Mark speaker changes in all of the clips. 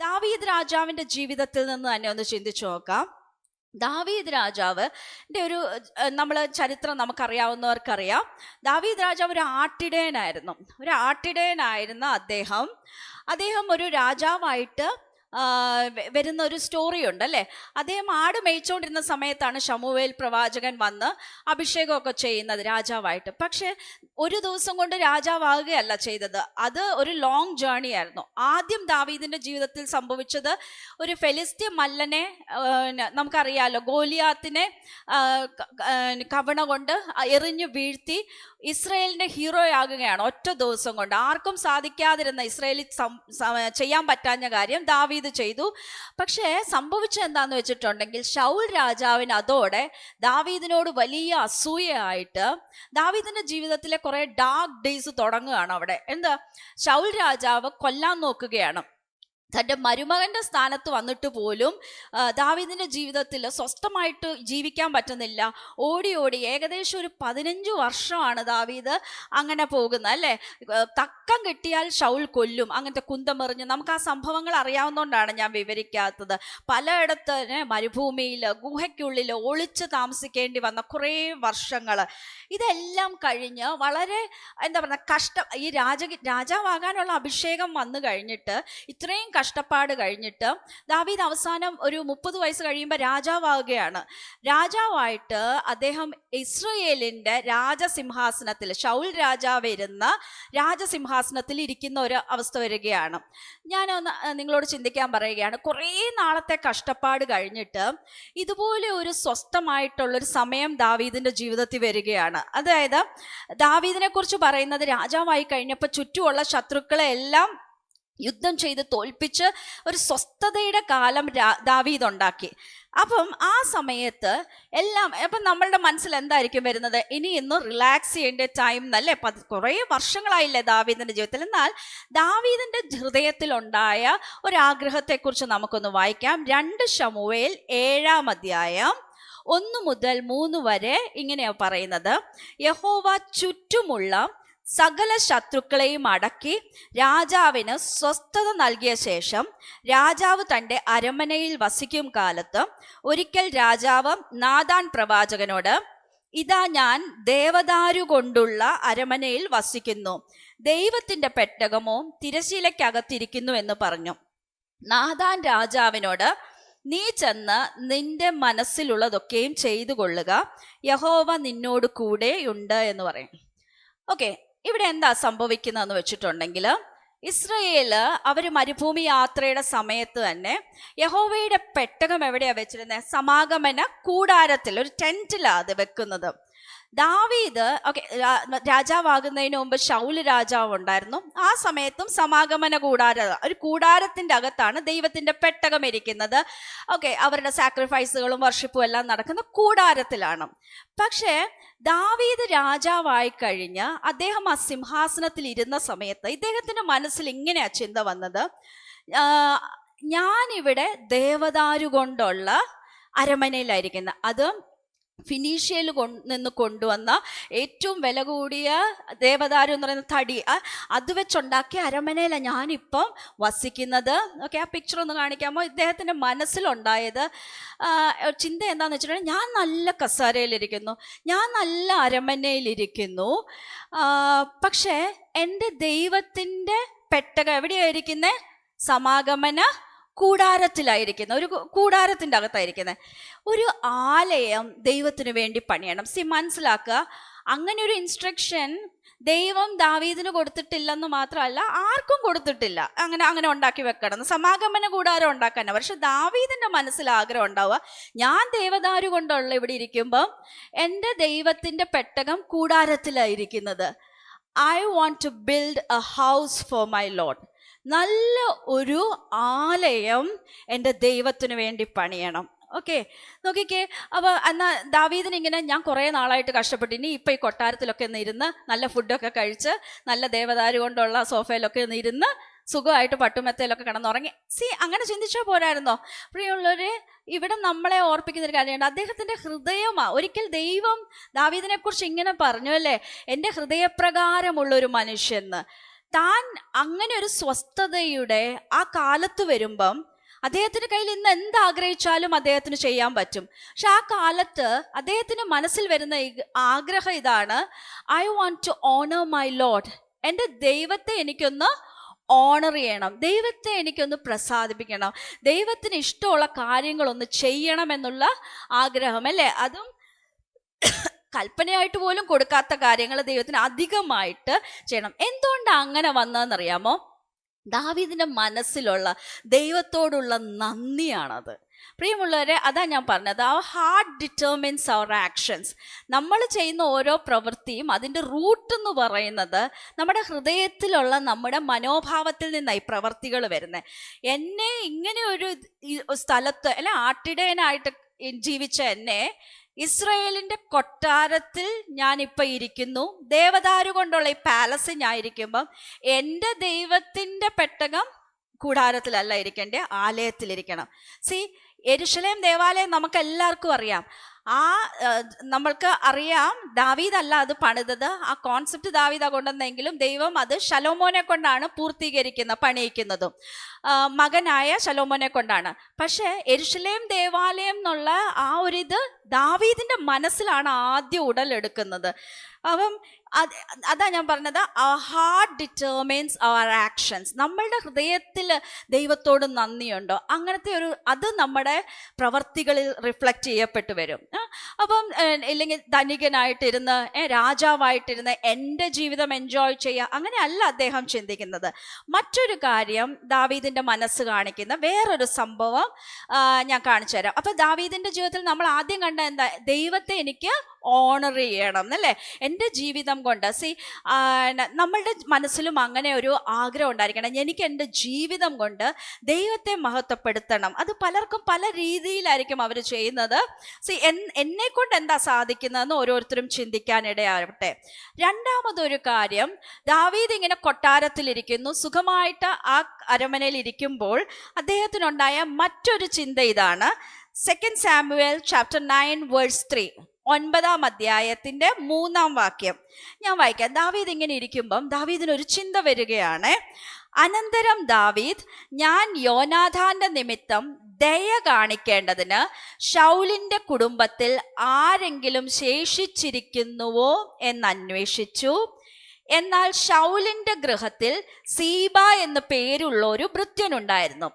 Speaker 1: ദാവീദ് രാജാവിൻ്റെ ജീവിതത്തിൽ നിന്ന് തന്നെ ഒന്ന് ചിന്തിച്ചു നോക്കാം. ദാവീദ് രാജാവിൻ്റെ ഒരു നമ്മൾ ചരിത്രം നമുക്കറിയാവുന്നവർക്കറിയാം. ദാവീദ് രാജാവ് ഒരു ആട്ടിടയനായിരുന്ന അദ്ദേഹം ഒരു രാജാവായിട്ട് വരുന്ന ഒരു സ്റ്റോറി ഉണ്ട് അല്ലേ. അദ്ദേഹം ആട് മേയിച്ചുകൊണ്ടിരുന്ന സമയത്താണ് ശമൂവേൽ പ്രവാചകൻ വന്ന് അഭിഷേകമൊക്കെ ചെയ്യുന്നത് രാജാവായിട്ട്. പക്ഷെ ഒരു ദിവസം കൊണ്ട് രാജാവാകുകയല്ല ചെയ്തത്, അത് ഒരു ലോങ് ജേർണി ആയിരുന്നു. ആദ്യം ദാവീദിൻ്റെ ജീവിതത്തിൽ സംഭവിച്ചത് ഒരു ഫെലിസ്ത്യ മല്ലനെ, നമുക്കറിയാലോ, ഗോലിയാത്തിനെ കവണ കൊണ്ട് എറിഞ്ഞു വീഴ്ത്തി ഇസ്രയേലിൻ്റെ ഹീറോയാകുകയാണ് ഒറ്റ ദിവസം കൊണ്ട്. ആർക്കും സാധിക്കാതിരുന്ന, ഇസ്രയേലിൽ ചെയ്യാൻ പറ്റാഞ്ഞ കാര്യം ദാവീദ് ചെയ്തു. പക്ഷേ സംഭവിച്ചത് എന്താന്ന് വെച്ചിട്ടുണ്ടെങ്കിൽ ശൗൽ രാജാവിന് അതോടെ ദാവീദിനോട് വലിയ അസൂയയായിട്ട് ദാവീദിന്റെ ജീവിതത്തിലെ കുറെ ഡാർക്ക് ഡേയ്സ് തുടങ്ങുകയാണ് അവിടെ. എന്താ, ശൗൽ രാജാവ് കൊല്ലാൻ നോക്കുകയാണ്. തൻ്റെ മരുമകൻ്റെ സ്ഥാനത്ത് വന്നിട്ട് പോലും ദാവീദിൻ്റെ ജീവിതത്തിൽ സ്വസ്ഥമായിട്ട് ജീവിക്കാൻ പറ്റുന്നില്ല. ഓടി ഏകദേശം ഒരു 15 വർഷമാണ് ദാവീദ് അങ്ങനെ പോകുന്നത് അല്ലേ. തക്കം കിട്ടിയാൽ ശൗൽ കൊല്ലും, അങ്ങനത്തെ കുന്തമെറിഞ്ഞ്. നമുക്ക് ആ സംഭവങ്ങൾ അറിയാവുന്നതുകൊണ്ടാണ് ഞാൻ വിവരിക്കാത്തത്. പലയിടത്ത് മരുഭൂമിയിൽ, ഗുഹയ്ക്കുള്ളിൽ ഒളിച്ച് താമസിക്കേണ്ടി വന്ന കുറേ വർഷങ്ങൾ. ഇതെല്ലാം കഴിഞ്ഞ് വളരെ എന്താ പറയുക, ഈ രാജാവാകാനുള്ള അഭിഷേകം വന്നു കഴിഞ്ഞിട്ട്, ഇത്രയും കഷ്ടപ്പാട് കഴിഞ്ഞിട്ട് ദാവീദ് അവസാനം ഒരു 30 വയസ്സ് കഴിയുമ്പോൾ രാജാവാകുകയാണ്. രാജാവായിട്ട് അദ്ദേഹം ഇസ്രയേലിൻ്റെ രാജസിംഹാസനത്തിൽ, ശൗൽ രാജാവ് ഇരുന്ന രാജസിംഹാസനത്തിൽ ഇരിക്കുന്ന ഒരു അവസ്ഥ വരികയാണ്. ഞാനൊന്ന് നിങ്ങളോട് ചിന്തിക്കാൻ പറയുകയാണ്. കുറേ നാളത്തെ കഷ്ടപ്പാട് കഴിഞ്ഞിട്ട് ഇതുപോലെ ഒരു സ്വസ്ഥമായിട്ടുള്ളൊരു സമയം ദാവീദിൻ്റെ ജീവിതത്തിൽ വരികയാണ്. അതായത് ദാവീദിനെ കുറിച്ച് പറയുന്നത്, രാജാവായി കഴിഞ്ഞപ്പോൾ ചുറ്റുമുള്ള ശത്രുക്കളെ എല്ലാം യുദ്ധം ചെയ്ത് തോൽപ്പിച്ച് ഒരു സ്വസ്ഥതയുടെ കാലം ദാവീദ് ഉണ്ടാക്കി. അപ്പം ആ സമയത്ത് അപ്പം നമ്മളുടെ മനസ്സിൽ എന്തായിരിക്കും വരുന്നത്? ഇന്ന് റിലാക്സ് ചെയ്യേണ്ട ടൈം എന്നല്ലേ. കുറേ വർഷങ്ങളായില്ലേ ദാവീദിൻ്റെ ജീവിതത്തിൽ. എന്നാൽ ദാവീദിൻ്റെ ഹൃദയത്തിലുണ്ടായ ഒരാഗ്രഹത്തെക്കുറിച്ച് നമുക്കൊന്ന് വായിക്കാം. 2 ശമൂവേൽ 7-ാം അധ്യായം 1 മുതൽ 3 വരെ ഇങ്ങനെയാണ് പറയുന്നത്. യഹോവ ചുറ്റുമുള്ള സകല ശത്രുക്കളെയും അടക്കി രാജാവിന് സ്വസ്ഥത നൽകിയ ശേഷം രാജാവ് തൻ്റെ അരമനയിൽ വസിക്കും കാലത്ത് ഒരിക്കൽ രാജാവ് നാഥാൻ പ്രവാചകനോട്, ഇതാ ഞാൻ ദേവദാരു കൊണ്ടുള്ള അരമനയിൽ വസിക്കുന്നു, ദൈവത്തിൻ്റെ പെട്ടകമോ തിരശീലയ്ക്കകത്തിരിക്കുന്നു എന്ന് പറഞ്ഞു. നാഥാൻ രാജാവിനോട്, നീ ചെന്ന് നിന്റെ മനസ്സിലുള്ളതൊക്കെയും ചെയ്തു കൊള്ളുക, യഹോവ നിന്നോട് കൂടെയുണ്ട് എന്ന് പറയും. ഓക്കെ, ഇവിടെ എന്താ സംഭവിക്കുന്നതെന്ന് വെച്ചിട്ടുണ്ടെങ്കിൽ, ഇസ്രയേല് അവർ മരുഭൂമി യാത്രയുടെ സമയത്ത് തന്നെ യഹോവയുടെ പെട്ടകം എവിടെയാണ് വെച്ചിരുന്നത്? സമാഗമന കൂടാരത്തിൽ, ഒരു ടെൻറ്റിലാണ് അത് വെക്കുന്നത്. ദാവീദ് രാജാവാകുന്നതിന് മുമ്പ് ശൗൽ രാജാവ് ഉണ്ടായിരുന്നു. ആ സമയത്തും സമാഗമന ഒരു കൂടാരത്തിൻ്റെ അകത്താണ് ദൈവത്തിൻ്റെ പെട്ടകം ഇരിക്കുന്നത്. അവരുടെ സാക്രിഫൈസുകളും വർഷിപ്പും എല്ലാം നടക്കുന്ന കൂടാരത്തിലാണ്. പക്ഷേ ദാവീദ് രാജാവായി കഴിഞ്ഞ് അദ്ദേഹം ആ സിംഹാസനത്തിൽ ഇരുന്ന സമയത്ത് ഇദ്ദേഹത്തിൻ്റെ മനസ്സിൽ ഇങ്ങനെയാ ചിന്ത വന്നത്, ഞാനിവിടെ ദേവദാരു കൊണ്ടുള്ള അരമനയിലായിരിക്കുന്നത്. അത് ഫിനീഷ്യയിൽ നിന്ന് കൊണ്ടുവന്ന ഏറ്റവും വില കൂടിയ ദേവദാരു എന്ന് പറയുന്ന തടി, അത് വെച്ചുണ്ടാക്കിയ അരമനയിലാണ് ഞാനിപ്പം വസിക്കുന്നത്. ആ പിക്ചർ ഒന്ന് കാണിക്കാമോ? ഇദ്ദേഹത്തിൻ്റെ മനസ്സിലുണ്ടായത് ചിന്ത എന്താണെന്ന് വെച്ചിട്ടുണ്ടെങ്കിൽ, ഞാൻ നല്ല കസേരയിലിരിക്കുന്നു, ഞാൻ നല്ല അരമനയിലിരിക്കുന്നു, പക്ഷേ എൻ്റെ ദൈവത്തിൻ്റെ പെട്ടകം എവിടെയായിരിക്കുന്നത്? സമാഗമന കൂടാരത്തിലായിരിക്കുന്നത്, ഒരു കൂടാരത്തിൻ്റെ അകത്തായിരിക്കുന്നത്. ഒരു ആലയം ദൈവത്തിന് വേണ്ടി പണിയണം. മനസ്സിലാക്കുക, അങ്ങനെ ഒരു ഇൻസ്ട്രക്ഷൻ ദൈവം ദാവീദിന് കൊടുത്തിട്ടില്ലെന്ന് മാത്രമല്ല, ആർക്കും കൊടുത്തിട്ടില്ല. അങ്ങനെ ഉണ്ടാക്കി വെക്കണം, സമാഗമന കൂടാരം ഉണ്ടാക്കാനാണ്. പക്ഷെ ദാവീദിൻ്റെ മനസ്സിൽ ആഗ്രഹം ഉണ്ടാവുക, ഞാൻ ദേവദാരു കൊണ്ടുള്ള ഇവിടെ ഇരിക്കുമ്പം എൻ്റെ ദൈവത്തിൻ്റെ പെട്ടകം കൂടാരത്തിലായിരിക്കുന്നത്. I want to build a house for my Lord. നല്ല ഒരു ആലയം എൻ്റെ ദൈവത്തിന് വേണ്ടി പണിയണം. നോക്കിക്കേ. അപ്പോൾ എന്നാൽ ദാവീദിനിങ്ങനെ, ഞാൻ കുറേ നാളായിട്ട് കഷ്ടപ്പെട്ടു, ഇനി ഇപ്പം ഈ കൊട്ടാരത്തിലൊക്കെ ഒന്ന് ഇരുന്ന് നല്ല ഫുഡൊക്കെ കഴിച്ച് നല്ല ദേവദാരു കൊണ്ടുള്ള സോഫയിലൊക്കെ ഒന്ന് ഇരുന്ന് സുഖമായിട്ട് പട്ടുമെത്തയിലൊക്കെ കിടന്നുറങ്ങി. അങ്ങനെ ചിന്തിച്ചാൽ പോരായിരുന്നോ? പ്രിയമുള്ളവരെ, ഇവിടെ നമ്മളെ ഓർപ്പിക്കുന്നൊരു കാര്യമുണ്ട്. അദ്ദേഹത്തിൻ്റെ ഹൃദയമാണ്. ഒരിക്കൽ ദൈവം ദാവീദിനെക്കുറിച്ച് ഇങ്ങനെ പറഞ്ഞു അല്ലേ, എൻ്റെ ഹൃദയപ്രകാരമുള്ളൊരു മനുഷ്യന്ന്. താൻ അങ്ങനെ ഒരു സ്വസ്ഥതയുടെ ആ കാലത്ത് വരുമ്പം അദ്ദേഹത്തിന്റെ കയ്യിൽ ഇന്ന് എന്താഗ്രഹിച്ചാലും അദ്ദേഹത്തിന് ചെയ്യാൻ പറ്റും. പക്ഷെ ആ കാലത്ത് അദ്ദേഹത്തിന് മനസ്സിൽ വരുന്ന ആഗ്രഹം ഇതാണ്: I want to honour my Lord. എൻ്റെ ദൈവത്തെ എനിക്കൊന്ന് ഓണർ ചെയ്യണം, ദൈവത്തെ എനിക്കൊന്ന് പ്രസാദിപ്പിക്കണം, ദൈവത്തിന് ഇഷ്ടമുള്ള കാര്യങ്ങളൊന്ന് ചെയ്യണം എന്നുള്ള ആഗ്രഹം, അല്ലേ? അതും കൽപ്പനയായിട്ട് പോലും കൊടുക്കാത്ത കാര്യങ്ങൾ ദൈവത്തിന് അധികമായിട്ട് ചെയ്യണം. എന്തുകൊണ്ടാണ് അങ്ങനെ വന്നതെന്നറിയാമോ? ദാവീദിന്റെ മനസ്സിലുള്ള ദൈവത്തോടുള്ള നന്ദിയാണത്. പ്രിയമുള്ളവരെ, അതാ ഞാൻ പറഞ്ഞത്, ആ ഹാർട്ട് ഡിറ്റർമിൻസ് അവർ ആക്ഷൻസ്. നമ്മൾ ചെയ്യുന്ന ഓരോ പ്രവൃത്തിയും അതിൻ്റെ റൂട്ട് എന്ന് പറയുന്നത് നമ്മുടെ ഹൃദയത്തിലുള്ള നമ്മുടെ മനോഭാവത്തിൽ നിന്നായി പ്രവൃത്തികൾ വരുന്നത്. എന്നെ ഇങ്ങനെ ഒരു സ്ഥലത്ത് അല്ലെ ആട്ടിടയനായിട്ട് ജീവിച്ച എന്നെ ഇസ്രയേലിന്റെ കൊട്ടാരത്തിൽ ഞാനിപ്പോൾ ഇരിക്കുന്നു, ദേവദാരു കൊണ്ടുള്ള ഈ പാലസിൽ ഞാൻ ഇരിക്കുമ്പം എൻ്റെ ദൈവത്തിൻ്റെ പെട്ടകം കൂടാരത്തിലല്ല ഇരിക്കേണ്ട, ആലയത്തിലിരിക്കണം. യെരൂശലേം ദേവാലയം നമുക്ക് എല്ലാവർക്കും അറിയാം. നമ്മൾക്ക് അറിയാം ദാവീദല്ല അത് പണിതത്. ആ കോൺസെപ്റ്റ് ദാവീദാ കൊണ്ടുവന്നെങ്കിലും ദൈവം അത് ശലോമോനെ കൊണ്ടാണ് പണിയിക്കുന്നതും മകനായ ശലോമോനെ കൊണ്ടാണ്. പക്ഷേ യെരൂശലേം ദേവാലയം എന്നുള്ള ആ ഒരിത് ദാവീദിന്റെ മനസ്സിലാണ് ആദ്യം ഉടലെടുക്കുന്നത്. അപ്പം അതാ ഞാൻ പറഞ്ഞത്, ഹാർട്ട് ഡിറ്റർമിൻസ് അവർ ആക്ഷൻസ്. നമ്മളുടെ ഹൃദയത്തിൽ ദൈവത്തോട് നന്ദിയുണ്ടോ, അങ്ങനത്തെ ഒരു അത് നമ്മുടെ പ്രവർത്തികളിൽ റിഫ്ലക്റ്റ് ചെയ്യപ്പെട്ടു വരും. അപ്പം ഇല്ലെങ്കിൽ ധനികനായിട്ടിരുന്ന് രാജാവായിട്ടിരുന്ന് എൻ്റെ ജീവിതം എൻജോയ് ചെയ്യുക, അങ്ങനെയല്ല അദ്ദേഹം ചിന്തിക്കുന്നത്. മറ്റൊരു കാര്യം ദാവീദിൻ്റെ മനസ്സ് കാണിക്കുന്ന വേറൊരു സംഭവം ഞാൻ കാണിച്ചു തരാം. അപ്പം ദാവീദിൻ്റെ ജീവിതത്തിൽ നമ്മൾ ആദ്യം കണ്ട എന്താ? ദൈവത്തെ എനിക്ക് ഓണർ ചെയ്യണം എന്നല്ലേ, എൻ്റെ ജീവിതം കൊണ്ട്. നമ്മളുടെ മനസ്സിലും അങ്ങനെ ഒരു ആഗ്രഹം ഉണ്ടായിരിക്കണം, എനിക്ക് എൻ്റെ ജീവിതം കൊണ്ട് ദൈവത്തെ മഹത്വപ്പെടുത്തണം. അത് പലർക്കും പല രീതിയിലായിരിക്കും അവർ ചെയ്യുന്നത്. എന്നെ കൊണ്ട് എന്താ സാധിക്കുന്നതെന്ന് ഓരോരുത്തരും ചിന്തിക്കാനിടയാവട്ടെ. രണ്ടാമതൊരു കാര്യം, ദാവീദ് ഇങ്ങനെ കൊട്ടാരത്തിലിരിക്കുന്നു, സുഖമായിട്ട് ആ അരമനയിൽ ഇരിക്കുമ്പോൾ അദ്ദേഹത്തിനുണ്ടായ മറ്റൊരു ചിന്ത ഇതാണ്. 2 സാമുവേൽ ചാപ്റ്റർ 9 വേഴ്സ് 3, 9-ാം അധ്യായത്തിന്റെ 3-ാം വാക്യം ഞാൻ വായിക്കാം. ദാവീദ് ഇങ്ങനെ ഇരിക്കുമ്പം ദാവീദിനൊരു ചിന്ത വരികയാണ്. അനന്തരം ദാവീദ്, ഞാൻ യോനാഥാന്റെ നിമിത്തം ദയ കാണിക്കേണ്ടതിന് ശൗലിന്റെ കുടുംബത്തിൽ ആരെങ്കിലും ശേഷിച്ചിരിക്കുന്നുവോ എന്നന്വേഷിച്ചു. എന്നാൽ ശൗലിന്റെ ഗൃഹത്തിൽ സീബ എന്നു പേരുള്ള ഒരു ഭൃത്യനുണ്ടായിരുന്നു.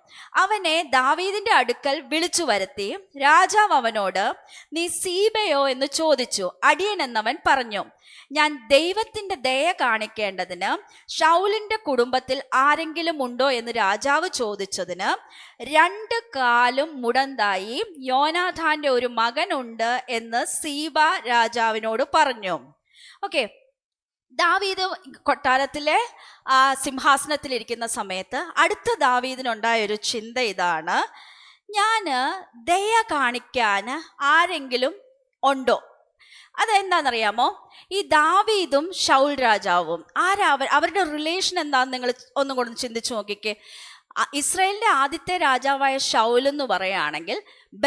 Speaker 1: അവനെ ദാവീദിന്റെ അടുക്കൽ വിളിച്ചു വരുത്തി രാജാവ് അവനോട്, നീ സീബയോ എന്ന് ചോദിച്ചു. അടിയൻ എന്നവൻ പറഞ്ഞു, ഞാൻ ദൈവത്തിന്റെ ദയ കാണിക്കേണ്ടതിന് ശൗലിന്റെ കുടുംബത്തിൽ ആരെങ്കിലും ഉണ്ടോ എന്ന് രാജാവ് ചോദിച്ചതിന് 2 കാലും മുടന്തായി യോനാഥാന്റെ ഒരു മകനുണ്ട് എന്ന് സീബ രാജാവിനോട് പറഞ്ഞു. ഓക്കെ, ദാവീദ് കൊട്ടാരത്തിലെ സിംഹാസനത്തിലിരിക്കുന്ന സമയത്ത് അടുത്ത ദാവീദിനുണ്ടായൊരു ചിന്ത ഇതാണ്: ഞാൻ ദയ കാണിക്കാൻ ആരെങ്കിലും ഉണ്ടോ? അതെന്താണെന്നറിയാമോ? ഈ ദാവീദും ശൗൽ രാജാവും അവരുടെ റിലേഷൻ എന്താണെന്ന് നിങ്ങൾ ഒന്നും കൂടെ ചിന്തിച്ചു നോക്കിക്കേ. ഇസ്രായേലിന്റെ ആദ്യത്തെ രാജാവായ ശൗൽ എന്ന് പറയുകയാണെങ്കിൽ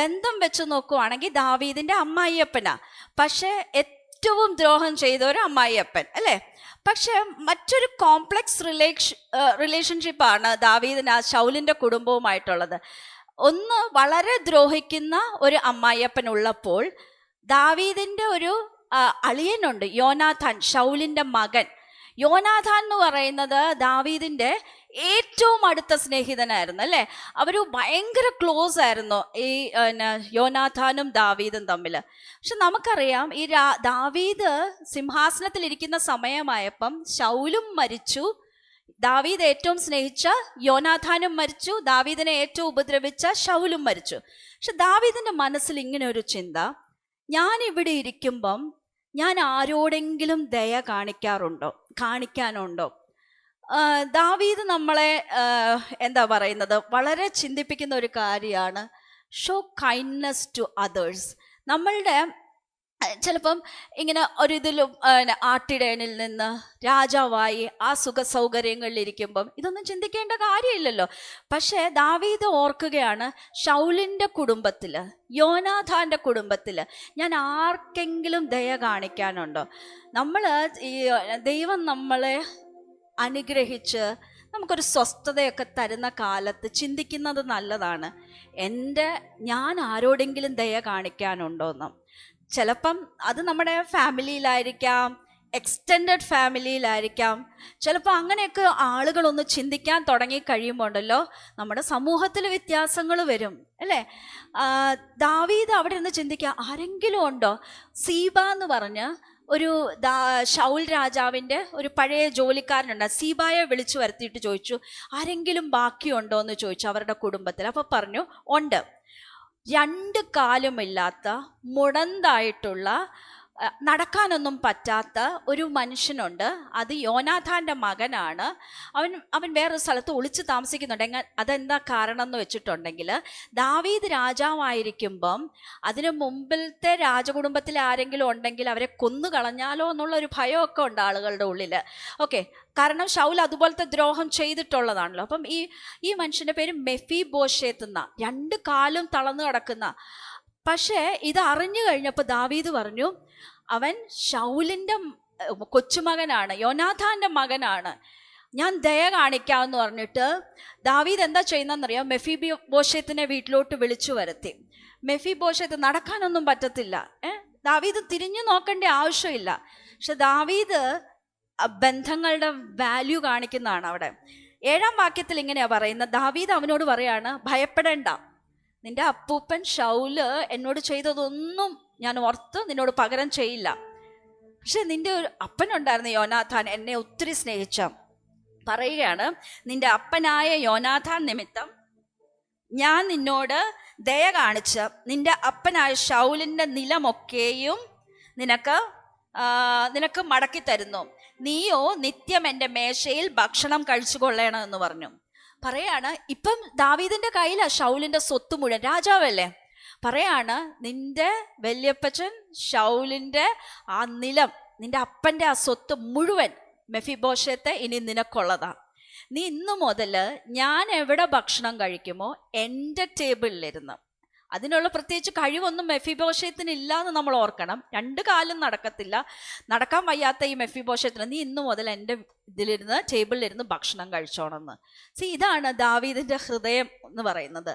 Speaker 1: ബന്ധം വെച്ച് നോക്കുവാണെങ്കിൽ ദാവീദിന്റെ അമ്മായിയപ്പനാ. പക്ഷെ ഏറ്റവും ദ്രോഹം ചെയ്ത ഒരു അമ്മായിയപ്പൻ, അല്ലേ? പക്ഷെ മറ്റൊരു കോംപ്ലക്സ് റിലേഷൻഷിപ്പാണ് ദാവീദിന് ആ ശൗലിന്റെ കുടുംബവുമായിട്ടുള്ളത്. ഒന്ന്, വളരെ ദ്രോഹിക്കുന്ന ഒരു അമ്മായിയപ്പൻ ഉള്ളപ്പോൾ ദാവീദിന്റെ ഒരു അളിയനുണ്ട്, യോനാഥാൻ, ശൗലിന്റെ മകൻ. യോനാഥാൻ എന്ന് പറയുന്നത് ദാവീദിന്റെ ഏറ്റവും അടുത്ത സ്നേഹിതനായിരുന്നു, അല്ലേ? അവർ ഭയങ്കര ക്ലോസ് ആയിരുന്നു, ഈ യോനാഥാനും ദാവീദും തമ്മിൽ. പക്ഷെ നമുക്കറിയാം, ഈ ദാവീദ് സിംഹാസനത്തിൽ ഇരിക്കുന്ന സമയമായപ്പം ശൗലും മരിച്ചു, ദാവീദ് ഏറ്റവും സ്നേഹിച്ച യോനാഥാനും മരിച്ചു, ദാവീദിനെ ഏറ്റവും ഉപദ്രവിച്ച ശൗലും മരിച്ചു. പക്ഷെ ദാവീദിന്റെ മനസ്സിൽ ഇങ്ങനെ ഒരു ചിന്ത: ഞാൻ ഇവിടെ ഇരിക്കുമ്പം ഞാൻ ആരോടെങ്കിലും ദയ കാണിക്കാനുണ്ടോ? ദാവീദ് നമ്മളെ എന്താ പറയുന്നത്, വളരെ ചിന്തിപ്പിക്കുന്ന ഒരു കാര്യമാണ് ഷോ കൈൻഡ്നെസ് ടു അതേഴ്സ്. നമ്മളുടെ ചിലപ്പം ഇങ്ങനെ ഒരിതിലും ആട്ടിടയനിൽ നിന്ന് രാജാവായി ആ സുഖ സൗകര്യങ്ങളിലിരിക്കുമ്പം ഇതൊന്നും ചിന്തിക്കേണ്ട കാര്യമില്ലല്ലോ. പക്ഷേ ദാവീദ് ഓർക്കുകയാണ്, ശൗലിൻ്റെ കുടുംബത്തിൽ, യോനാഥാൻ്റെ കുടുംബത്തിൽ ഞാൻ ആർക്കെങ്കിലും ദയ കാണിക്കാനുണ്ടോ? ഈ ദൈവം നമ്മളെ അനുഗ്രഹിച്ച് നമുക്കൊരു സ്വസ്ഥതയൊക്കെ തരുന്ന കാലത്ത് ചിന്തിക്കുന്നത് നല്ലതാണ്. ഞാൻ ആരോടെങ്കിലും ദയ കാണിക്കാനുണ്ടോയെന്ന്. ചിലപ്പം അത് നമ്മുടെ ഫാമിലിയിലായിരിക്കാം, എക്സ്റ്റെൻഡഡ് ഫാമിലിയിലായിരിക്കാം. ചിലപ്പോൾ അങ്ങനെയൊക്കെ ആളുകളൊന്ന് ചിന്തിക്കാൻ തുടങ്ങി കഴിയുമ്പോൾ ഉണ്ടല്ലോ, നമ്മുടെ സമൂഹത്തിൽ വ്യത്യാസങ്ങൾ വരും അല്ലേ. ദാവീദ് അവിടെ നിന്ന് ചിന്തിക്കുക, ആരെങ്കിലും ഉണ്ടോ? സീബ എന്ന് പറഞ്ഞ് ഒരു ശൗൽ രാജാവിൻ്റെ ഒരു പഴയ ജോലിക്കാരനുണ്ട്. സീബായെ വിളിച്ചു വരുത്തിയിട്ട് ചോദിച്ചു, ആരെങ്കിലും ബാക്കിയുണ്ടോ എന്ന് ചോദിച്ചു അവരുടെ കുടുംബത്തിൽ. അപ്പോൾ പറഞ്ഞു, ഉണ്ട്. 2 കാലുമില്ലാത്ത മുടന്തായിട്ടുള്ള നടക്കാനൊന്നും പറ്റാത്ത ഒരു മനുഷ്യനുണ്ട്. അത് യോനാഥാൻ്റെ മകനാണ്. അവൻ വേറൊരു സ്ഥലത്ത് ഒളിച്ച് താമസിക്കുന്നുണ്ട്. അതെന്താ കാരണം എന്ന് വെച്ചിട്ടുണ്ടെങ്കിൽ, ദാവീദ് രാജാവായിരിക്കുമ്പം അതിന് മുമ്പിലത്തെ രാജകുടുംബത്തിൽ ആരെങ്കിലും ഉണ്ടെങ്കിൽ അവരെ കൊന്നു കളഞ്ഞാലോ എന്നുള്ളൊരു ഭയമൊക്കെ ഉണ്ട് ആളുകളുടെ ഉള്ളിൽ. ഓക്കെ, കാരണം ശൗൽ അതുപോലത്തെ ദ്രോഹം ചെയ്തിട്ടുള്ളതാണല്ലോ. അപ്പം ഈ മനുഷ്യൻ്റെ പേര് മെഫീബോശേത്ത് എന്നാ, 2 കാലും തളർന്നു കിടക്കുന്ന. പക്ഷേ ഇത് അറിഞ്ഞു കഴിഞ്ഞപ്പോൾ ദാവീദ് പറഞ്ഞു, അവൻ ശൗലിൻ്റെ കൊച്ചുമകനാണ്, യോനാഥാൻ്റെ മകനാണ്, ഞാൻ ദയ കാണിക്കാമെന്ന് പറഞ്ഞിട്ട് ദാവീദ് എന്താ ചെയ്യുന്നതെന്നറിയാം? മെഫീബോശേത്തിനെ വീട്ടിലോട്ട് വിളിച്ചു വരുത്തി. മെഫീബോശേത്ത് നടക്കാനൊന്നും പറ്റത്തില്ല. ദാവീദ് തിരിഞ്ഞു നോക്കേണ്ട ആവശ്യമില്ല. പക്ഷെ ദാവീദ് ബന്ധങ്ങളുടെ വാല്യൂ കാണിക്കുന്നതാണ് അവിടെ. 7-ാം വാക്യത്തിൽ ഇങ്ങനെയാ പറയുന്നത്. ദാവീദ് അവനോട് പറയാണ്, ഭയപ്പെടേണ്ട, നിന്റെ അപ്പൂപ്പൻ ശൗല് എന്നോട് ചെയ്തതൊന്നും ഞാൻ ഓർത്ത് നിന്നോട് പകരം ചെയ്യില്ല. പക്ഷെ നിന്റെ ഒരു അപ്പനുണ്ടായിരുന്നു യോനാഥാൻ, എന്നെ ഒത്തിരി സ്നേഹിച്ച. പറയുകയാണ്, നിന്റെ അപ്പനായ യോനാഥാൻ നിമിത്തം ഞാൻ നിന്നോട് ദയ കാണിച്ച് നിന്റെ അപ്പനായ ശൗലിൻ്റെ നിലമൊക്കെയും നിനക്ക് മടക്കി തരുന്നു. നീയോ നിത്യം എൻ്റെ മേശയിൽ ഭക്ഷണം കഴിച്ചു കൊള്ളണമെന്ന് പറഞ്ഞു. പറയാണ്, ഇപ്പം ദാവീദിന്റെ കയ്യിലാ ശൗലിന്റെ സ്വത്ത് മുഴുവൻ, രാജാവല്ലേ. പറയാണ്, നിന്റെ വല്യപ്പച്ചൻ ശൗലിന്റെ ആ നിലം, നിന്റെ അപ്പന്റെ ആ സ്വത്ത് മുഴുവൻ മെഫീബോശേത്തെ ഇനി നിനക്കുള്ളതാ. നീ ഇന്നു മുതൽ ഞാൻ എവിടെ ഭക്ഷണം കഴിക്കുമോ എൻ്റെ ടേബിളിലിരുന്ന്. അതിനുള്ള പ്രത്യേകിച്ച് കഴിവൊന്നും മെഫീബോശേത്തിന് ഇല്ലാന്ന് നമ്മൾ ഓർക്കണം. 2 കാലും നടക്കത്തില്ല, നടക്കാൻ വയ്യാത്ത ഈ മെഫീബോശേത്തിന് നീ ഇന്നു മുതൽ എൻ്റെ ഇതിലിരുന്ന് ടേബിളിലിരുന്ന് ഭക്ഷണം കഴിച്ചോണമെന്ന്. ഇതാണ് ദാവീദിൻ്റെ ഹൃദയം എന്ന് പറയുന്നത്.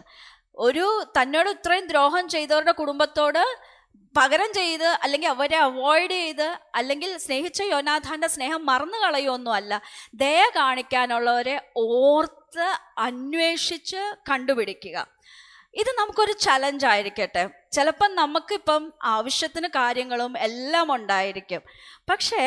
Speaker 1: തന്നോട് ഇത്രയും ദ്രോഹം ചെയ്തവരുടെ കുടുംബത്തോട് പകരം ചെയ്ത്, അല്ലെങ്കിൽ അവരെ അവോയ്ഡ് ചെയ്ത്, അല്ലെങ്കിൽ സ്നേഹിച്ച യോനാഥാൻ്റെ സ്നേഹം മറന്നു കളയൊന്നും അല്ല, ദയ കാണിക്കാനുള്ളവരെ ഓർത്ത് അന്വേഷിച്ച് കണ്ടുപിടിക്കുക. ഇത് നമുക്കൊരു ചലഞ്ച് ആയിരിക്കട്ടെ. ചിലപ്പം നമുക്കിപ്പം ആവശ്യത്തിന് കാര്യങ്ങളും എല്ലാം ഉണ്ടായിരിക്കും. പക്ഷേ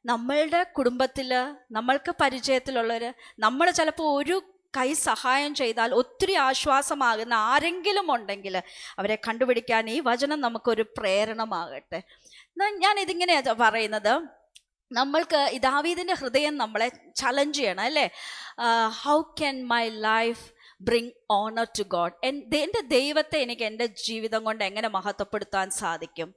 Speaker 1: നമ്മളുടെ കുടുംബത്തിൽ നമ്മൾക്ക് പരിചയത്തിലുള്ളവർ, നമ്മൾ ചിലപ്പോൾ ഒരു കൈ സഹായം ചെയ്താൽ ഒത്തിരി ആശ്വാസമാകുന്ന ആരെങ്കിലും ഉണ്ടെങ്കിൽ അവരെ കണ്ടുപിടിക്കാൻ ഈ വചനം നമുക്കൊരു പ്രേരണമാകട്ടെ. ഞാനിതിങ്ങനെയാണ് പറയുന്നത്. നമ്മൾക്ക് ദാവീദിൻ്റെ ഹൃദയം നമ്മളെ ചലഞ്ച് ചെയ്യണം അല്ലേ. How can my life bring honour to God. എൻ്റെ ദൈവത്തെ എനിക്ക് എൻ്റെ ജീവിതം കൊണ്ട് എങ്ങനെ മഹത്വപ്പെടുത്താൻ സാധിക്കും?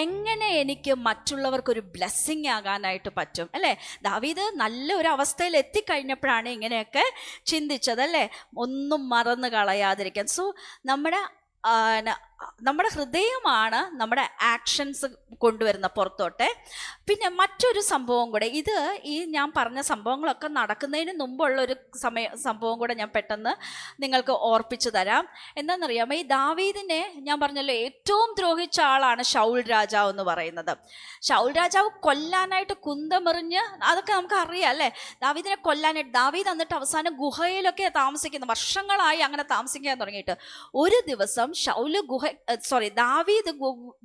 Speaker 1: എങ്ങനെ എനിക്ക് മറ്റുള്ളവർക്കൊരു ബ്ലെസ്സിങ് ആകാനായിട്ട് പറ്റും അല്ലേ. ദാവീദ് നല്ല ഒരു അവസ്ഥയിൽ എത്തിക്കഴിഞ്ഞപ്പോഴാണ് ഇങ്ങനെയൊക്കെ ചിന്തിച്ചത് അല്ലേ, ഒന്നും മറന്നു കളയാതിരിക്കാൻ. നമ്മുടെ ഹൃദയമാണ് നമ്മുടെ ആക്ഷൻസ് കൊണ്ടുവരുന്ന പുറത്തോട്ടെ. പിന്നെ മറ്റൊരു സംഭവം കൂടെ, ഈ ഞാൻ പറഞ്ഞ സംഭവങ്ങളൊക്കെ നടക്കുന്നതിന് മുമ്പുള്ളൊരു സംഭവം കൂടെ ഞാൻ പെട്ടെന്ന് നിങ്ങൾക്ക് ഓർപ്പിച്ചു തരാം. എന്താണെന്നറിയാമോ, ഈ ദാവീദിനെ ഞാൻ പറഞ്ഞല്ലോ ഏറ്റവും ദ്രോഹിച്ച ആളാണ് ശൗൽ രാജാവ് എന്ന് പറയുന്നത്. ശൗൽ രാജാവ് കൊല്ലാനായിട്ട് കുന്തമെറിഞ്ഞ്, അതൊക്കെ നമുക്ക് അറിയാം അല്ലേ. ദാവീദിനെ കൊല്ലാനായിട്ട് ദാവീദ് എന്നിട്ട് അവസാനം ഗുഹയിലൊക്കെ താമസിക്കുന്നത്, വർഷങ്ങളായി അങ്ങനെ താമസിക്കാൻ തുടങ്ങിയിട്ട്. ഒരു ദിവസം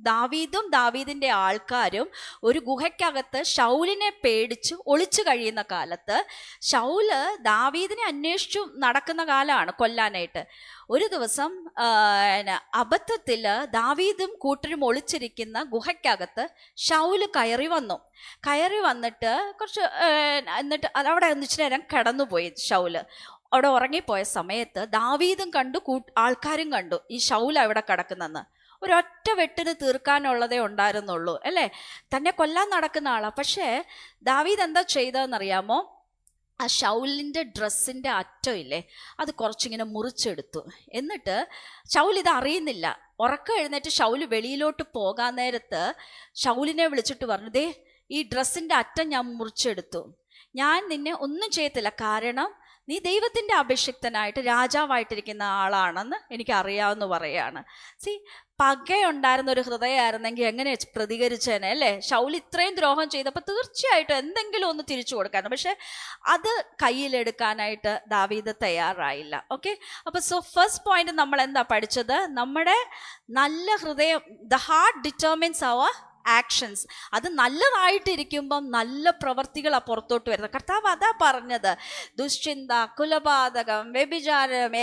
Speaker 1: ദാവീദും ദാവീദിന്റെ ആൾക്കാരും ഒരു ഗുഹയ്ക്കകത്ത് ശൗലിനെ പേടിച്ച് ഒളിച്ചു കഴിയുന്ന കാലത്ത്, ശൗല് ദാവീദിനെ അന്വേഷിച്ചു നടക്കുന്ന കാലമാണ് കൊല്ലാനായിട്ട്. ഒരു ദിവസം അബദ്ധത്തിൽ ദാവീദും കൂട്ടരും ഒളിച്ചിരിക്കുന്ന ഗുഹയ്ക്കകത്ത് ശൗല് കയറി വന്നിട്ട് എന്നിട്ട് അവിടെ ഇച്ചിരി നേരം കിടന്നുപോയി. ശൗല് അവിടെ ഉറങ്ങിപ്പോയ സമയത്ത് ദാവീദും കണ്ടു, ആൾക്കാരും കണ്ടു ഈ ശൗൽ അവിടെ കിടക്കുന്നെന്ന്. ഒരൊറ്റ വെട്ടിന് തീർക്കാനുള്ളതേ ഉണ്ടായിരുന്നുള്ളൂ അല്ലേ. തന്നെ കൊല്ലാൻ നടക്കുന്ന ആളാ. പക്ഷേ ദാവീദ് എന്താ ചെയ്തതെന്നറിയാമോ, ആ ശൗലിൻ്റെ ഡ്രസ്സിൻ്റെ അറ്റമില്ലേ, അത് കുറച്ചിങ്ങനെ മുറിച്ചെടുത്തു. എന്നിട്ട് ശൗൽ ഇത് അറിയുന്നില്ല. ഉറക്കം എഴുന്നേറ്റ് ശൗല് വെളിയിലോട്ട് പോകാൻ നേരത്ത് ശൗലിനെ വിളിച്ചിട്ട് പറഞ്ഞു, ദേ ഈ ഡ്രസ്സിൻ്റെ അറ്റം ഞാൻ മുറിച്ചെടുത്തു, ഞാൻ നിന്നെ ഒന്നും ചെയ്യത്തില്ല, കാരണം നീ ദൈവത്തിൻ്റെ അഭിഷിക്തനായിട്ട് രാജാവായിട്ടിരിക്കുന്ന ആളാണെന്ന് എനിക്ക് അറിയാമെന്ന് പറയാണ്. സി, പകയുണ്ടായിരുന്ന ഒരു ഹൃദയമായിരുന്നെങ്കിൽ എങ്ങനെ പ്രതികരിച്ചേനെ അല്ലേ? ശൗൽ ഇത്രയും ദ്രോഹം ചെയ്തപ്പോൾ തീർച്ചയായിട്ടും എന്തെങ്കിലും ഒന്ന് തിരിച്ചു കൊടുക്കാനും, പക്ഷെ അത് കയ്യിലെടുക്കാനായിട്ട് ദാവീദ് തയ്യാറായില്ല. ഓക്കെ, അപ്പോൾ ഫസ്റ്റ് പോയിന്റ് നമ്മൾ എന്താ പഠിച്ചത്? നമ്മുടെ നല്ല ഹൃദയം, the heart determines our actions. അത് നല്ലതായിട്ടിരിക്കുമ്പം നല്ല പ്രവർത്തികളാണ് പുറത്തോട്ട് വരുന്നത്. കർത്താവ് അതാ പറഞ്ഞത്. ദുശ്ചിന്ത, കുലപാതകം, വ്യഭിചാരം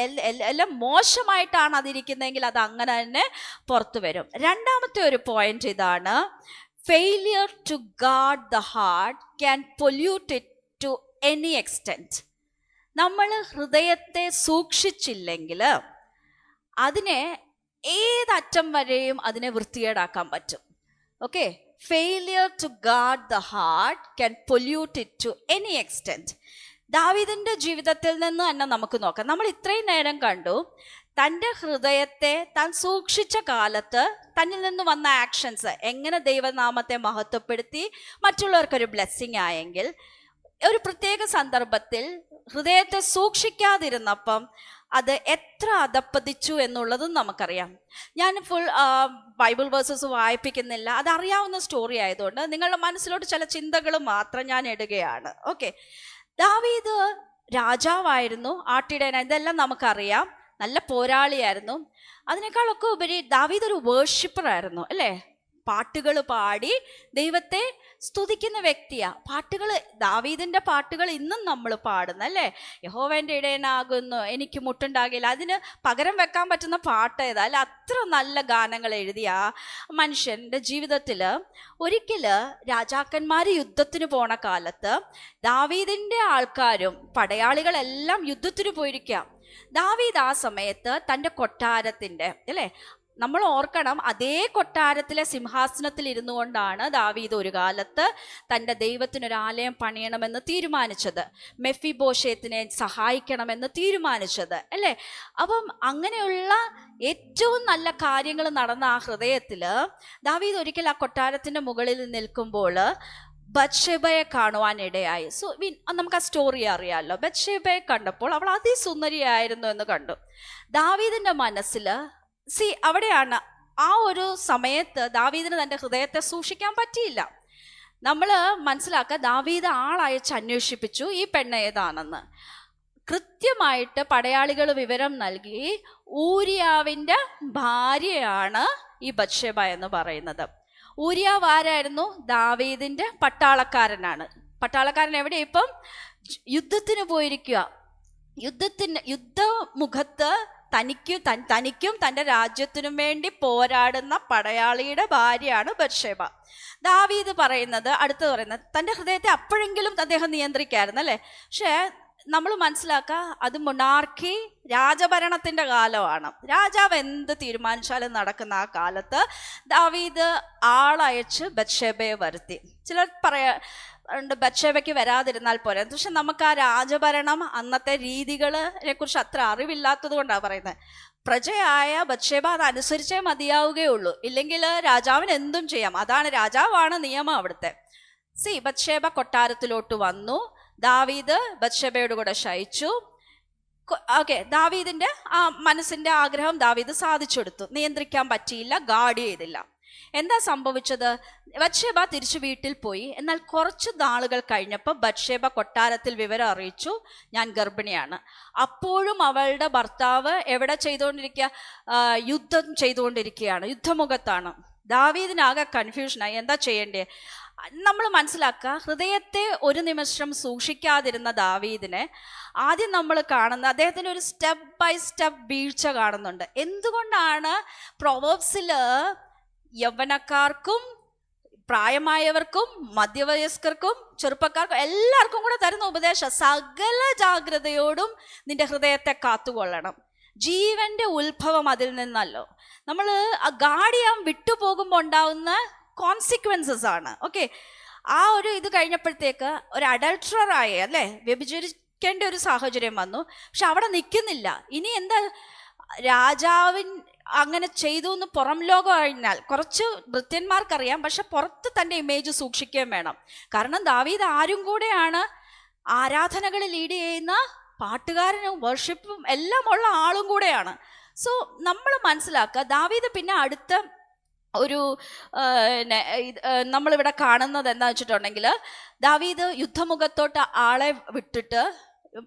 Speaker 1: എല്ലാം മോശമായിട്ടാണ് അതിരിക്കുന്നതെങ്കിൽ അത് അങ്ങനെ തന്നെ പുറത്തു വരും. രണ്ടാമത്തെ ഒരു പോയിന്റ് ഇതാണ്, failure to guard the heart can pollute it to any extent. നമ്മൾ ഹൃദയത്തെ സൂക്ഷിച്ചില്ലെങ്കിൽ അതിനെ ഏതറ്റം വരെയും അതിനെ വൃത്തികേടാക്കാൻ പറ്റും. Okay, failure to guard the heart can pollute it to any extent. ദാവീദിൻ്റെ ജീവിതത്തിൽ നിന്ന് തന്നെ നമുക്ക് നോക്കാം. നമ്മൾ ഇത്രയും നേരം കണ്ടു തൻ്റെ ഹൃദയത്തെ താൻ സൂക്ഷിച്ച കാലത്ത് തന്നിൽ നിന്ന് വന്ന ആക്ഷൻസ് എങ്ങനെ ദൈവനാമത്തെ മഹത്വപ്പെടുത്തി മറ്റുള്ളവർക്കൊരു ബ്ലെസ്സിങ് ആയെങ്കിൽ, ഒരു പ്രത്യേക സന്ദർഭത്തിൽ ഹൃദയത്തെ സൂക്ഷിക്കാതിരുന്നപ്പം അത് എത്ര അധപ്പതിച്ചു എന്നുള്ളതും നമുക്കറിയാം. ഞാൻ ഫുൾ ബൈബിൾ വേഴ്സസ് വായിപ്പിക്കുന്നില്ല, അതറിയാവുന്ന സ്റ്റോറി ആയതുകൊണ്ട് നിങ്ങളുടെ മനസ്സിലോട്ട് ചില ചിന്തകൾ മാത്രം ഞാൻ ഇടുകയാണ്. ഓക്കെ, ദാവീദ് രാജാവായിരുന്നു, ആട്ടിടയനായിരുന്നു, ഇതെല്ലാം നമുക്കറിയാം. നല്ല പോരാളിയായിരുന്നു. അതിനേക്കാളൊക്കെ ഉപരി ദാവീദ് ഒരു വേർഷിപ്പറായിരുന്നു അല്ലേ? പാട്ടുകൾ പാടി ദൈവത്തെ സ്തുതിക്കുന്ന വ്യക്തിയാ. പാട്ടുകൾ, ദാവീദിൻ്റെ പാട്ടുകൾ ഇന്നും നമ്മൾ പാടുന്ന അല്ലേ? യഹോവൻ്റെ ഇടയനാകുന്നു, എനിക്ക് മുട്ടുണ്ടാകില്ല. അതിന് പകരം വെക്കാൻ പറ്റുന്ന പാട്ട് ഏതാ? അല്ല, അത്ര നല്ല ഗാനങ്ങൾ എഴുതിയ മനുഷ്യൻ്റെ ജീവിതത്തിൽ ഒരിക്കൽ രാജാക്കന്മാർ യുദ്ധത്തിന് പോണ കാലത്ത് ദാവീദിൻ്റെ ആൾക്കാരും പടയാളികളെല്ലാം യുദ്ധത്തിന് പോയിരിക്കുക. ദാവീദ് ആ സമയത്ത് തൻ്റെ കൊട്ടാരത്തിൻ്റെ അല്ലേ, നമ്മൾ ഓർക്കണം, അതേ കൊട്ടാരത്തിലെ സിംഹാസനത്തിൽ ഇരുന്നു കൊണ്ടാണ് ദാവീദ് ഒരു കാലത്ത് തൻ്റെ ദൈവത്തിനൊരാലയം പണിയണമെന്ന് തീരുമാനിച്ചത്, മെഫിബോശേത്തിനെ സഹായിക്കണമെന്ന് തീരുമാനിച്ചത് അല്ലേ? അപ്പം അങ്ങനെയുള്ള ഏറ്റവും നല്ല കാര്യങ്ങൾ നടന്ന ആ ഹൃദയത്തിൽ ദാവീദ് ഒരിക്കൽ ആ കൊട്ടാരത്തിൻ്റെ മുകളിൽ നിൽക്കുമ്പോൾ ബത്ശേബയെ കാണുവാനിടയായി. നമുക്ക് ആ സ്റ്റോറി അറിയാമല്ലോ. ബത്ശേബയെ കണ്ടപ്പോൾ അവൾ അതിസുന്ദരിയായിരുന്നു എന്ന് കണ്ടു. ദാവീദിൻ്റെ മനസ്സിൽ അവിടെയാണ് ആ ഒരു സമയത്ത് ദാവീദിന് തൻ്റെ ഹൃദയത്തെ സൂക്ഷിക്കാൻ പറ്റിയില്ല. നമ്മൾ മനസ്സിലാക്കുക, ദാവീദ് ആളയച്ച് അന്വേഷിപ്പിച്ചു ഈ പെണ്ണ് ഏതാണെന്ന്. കൃത്യമായിട്ട് പടയാളികൾ വിവരം നൽകി, ഊരിയാവിൻ്റെ ഭാര്യയാണ് ഈ ബത്ശേബ എന്ന് പറയുന്നത്. ഊരിയാവ് ആരായിരുന്നു? ദാവീദിൻ്റെ പട്ടാളക്കാരനാണ്. പട്ടാളക്കാരൻ എവിടെ? ഇപ്പം യുദ്ധത്തിന് പോയിരിക്കുക. യുദ്ധമുഖത്ത് തനിക്കും തൻ്റെ രാജ്യത്തിനും വേണ്ടി പോരാടുന്ന പടയാളിയുടെ ഭാര്യയാണ് ബത്ശേബ. ദാവീദ് അടുത്ത് പറയുന്നത് തൻ്റെ ഹൃദയത്തെ അപ്പോഴെങ്കിലും അദ്ദേഹം നിയന്ത്രിക്കായിരുന്നു അല്ലേ? പക്ഷേ നമ്മൾ മനസ്സിലാക്കുക, അത് മൊണാർക്കി, രാജഭരണത്തിൻ്റെ കാലമാണ്. രാജാവ് എന്ത് തീരുമാനിച്ചാലും നടക്കുന്ന ആ കാലത്ത് ദാവീദ് ആളയച്ച് ബത്ശേബയെ വരുത്തി. ചിലർ ബത്ശേബയ്ക്ക് വരാതിരുന്നാൽ പോരെ. പക്ഷെ നമുക്ക് ആ രാജഭരണം, അന്നത്തെ രീതികളെ കുറിച്ച് അത്ര അറിവില്ലാത്തത് കൊണ്ടാണ് പറയുന്നത്. പ്രജയായ ബത്ശേബ അതനുസരിച്ചേ മതിയാവുകയുള്ളൂ, ഇല്ലെങ്കിൽ രാജാവിന് എന്തും ചെയ്യാം. അതാണ്, രാജാവാണ് നിയമം അവിടുത്തെ. ബത്ശേബ കൊട്ടാരത്തിലോട്ട് വന്നു. ദാവീദ് ബത്ശേബയോട് കൂടെ ശയിച്ചു. ഓക്കെ, ദാവീദിൻ്റെ ആ മനസ്സിൻ്റെ ആഗ്രഹം ദാവീദ് സാധിച്ചെടുത്തു. നിയന്ത്രിക്കാൻ പറ്റിയില്ല, ഗാർഡ് ചെയ്തില്ല. എന്താ സംഭവിച്ചത്? ബത്ശേബ തിരിച്ചു വീട്ടിൽ പോയി. എന്നാൽ കുറച്ച് നാളുകൾ കഴിഞ്ഞപ്പോൾ ബത്ശേബ കൊട്ടാരത്തിൽ വിവരം അറിയിച്ചു, ഞാൻ ഗർഭിണിയാണ്. അപ്പോഴും അവളുടെ ഭർത്താവ് എവിടെ ചെയ്തുകൊണ്ടിരിക്കുക? യുദ്ധം ചെയ്തുകൊണ്ടിരിക്കുകയാണ്, യുദ്ധമുഖത്താണ്. ദാവീദിനാകെ കൺഫ്യൂഷനായി, എന്താ ചെയ്യേണ്ടേ? നമ്മൾ മനസ്സിലാക്കുക, ഹൃദയത്തെ ഒരു നിമിഷം സൂക്ഷിക്കാതിരുന്ന ദാവീദിനെ ആദ്യം നമ്മൾ കാണുന്ന അദ്ദേഹത്തിന് ഒരു സ്റ്റെപ്പ് ബൈ സ്റ്റെപ്പ് വീഴ്ച കാണുന്നുണ്ട്. എന്തുകൊണ്ടാണ് പ്രൊവേർബ്സിൽ യൗവനക്കാർക്കും പ്രായമായവർക്കും മധ്യവയസ്കർക്കും ചെറുപ്പക്കാർക്കും എല്ലാവർക്കും കൂടെ തരുന്ന ഉപദേശം, സകല ജാഗ്രതയോടും നിന്റെ ഹൃദയത്തെ കാത്തുകൊള്ളണം. ജീവന്റെ ഉത്ഭവം അതിൽ നിന്നല്ലോ. നമ്മൾ ഗാർഡ് ചെയ്യാൻ വിട്ടുപോകുമ്പോൾ ഉണ്ടാവുന്ന കോൺസിക്വൻസസ് ആണ്. ഓക്കെ, ആ ഒരു ഇത് കഴിഞ്ഞപ്പോഴത്തേക്ക് ഒരു അഡൾട്ടറായി അല്ലേ, വ്യഭിചരിക്കേണ്ട ഒരു സാഹചര്യം വന്നു. പക്ഷെ അവിടെ നിൽക്കുന്നില്ല. ഇനി എന്താ, രാജാവിൻ അങ്ങനെ ചെയ്തു എന്ന് പുറം ലോകം കഴിഞ്ഞാൽ കുറച്ച് ഭൃത്യന്മാർക്കറിയാം, പക്ഷെ പുറത്ത് തൻ്റെ ഇമേജ് സൂക്ഷിക്കുകയും വേണം. കാരണം ദാവീദ് ആരും കൂടെയാണ് ആരാധനകൾ ലീഡ് ചെയ്യുന്ന പാട്ടുകാരനും വർഷിപ്പും എല്ലാം ഉള്ള ആളും കൂടെയാണ്. സോ നമ്മൾ മനസ്സിലാക്കുക, ദാവീദ് പിന്നെ അടുത്ത ഒരു നമ്മളിവിടെ കാണുന്നത് എന്താ വെച്ചിട്ടുണ്ടെങ്കിൽ, ദാവീദ് യുദ്ധമുഖത്തോട്ട് ആളെ വിട്ടിട്ട്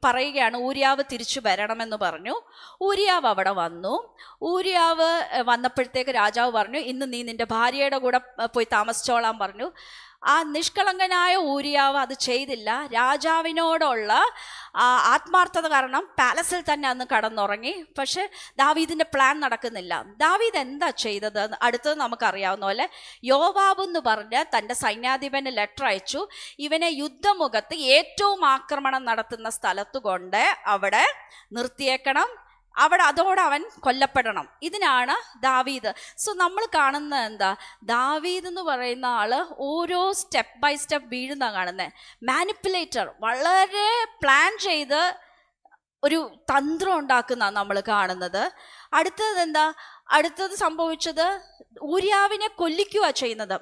Speaker 1: പറയുകയാണ് ഊരിയാവ് തിരിച്ചു വരണമെന്ന് പറഞ്ഞു. ഊരിയാവ് അവിടെ വന്നു. ഊരിയാവ് വന്നപ്പോഴത്തേക്ക് രാജാവ് പറഞ്ഞു, ഇന്ന് നീ നിന്റെ ഭാര്യയുടെ കൂടെ പോയി താമസിച്ചോളാൻ പറഞ്ഞു. ആ നിഷ്കളങ്കനായ ഊരിയാവ് അത് ചെയ്തില്ല. രാജാവിനോടുള്ള ആത്മാർത്ഥത കാരണം പാലസിൽ തന്നെ അന്ന് കടന്നുറങ്ങി. പക്ഷെ ദാവീദിന്റെ പ്ലാൻ നടക്കുന്നില്ല. ദാവീദ് എന്താ ചെയ്തത്? അടുത്തത് നമുക്കറിയാവുന്ന പോലെ യോവാബ് എന്ന് പറഞ്ഞ് തൻ്റെ സൈന്യാധിപന് ലെറ്റർ അയച്ചു. ഇവനെ യുദ്ധമുഖത്ത് ഏറ്റവും ആക്രമണം നടത്തുന്ന സ്ഥലത്ത് കൊണ്ട് അവിടെ നിർത്തിയേക്കണം, അതോടെ അവൻ കൊല്ലപ്പെടണം. ഇതിനാണ് ദാവീദ്. സോ നമ്മൾ കാണുന്നത് എന്താ, ദാവീദ് എന്ന് പറയുന്ന ആള് ഓരോ സ്റ്റെപ്പ് ബൈ സ്റ്റെപ്പ് വീഴുന്ന കാണുന്നത്. മാനിപ്പുലേറ്റർ, വളരെ പ്ലാൻ ചെയ്ത് ഒരു തന്ത്രം ഉണ്ടാക്കുന്ന നമ്മൾ കാണുന്നത്. അടുത്തത് സംഭവിച്ചത് ഊരിയാവിനെ കൊല്ലിക്കുക ചെയ്യുന്നത്.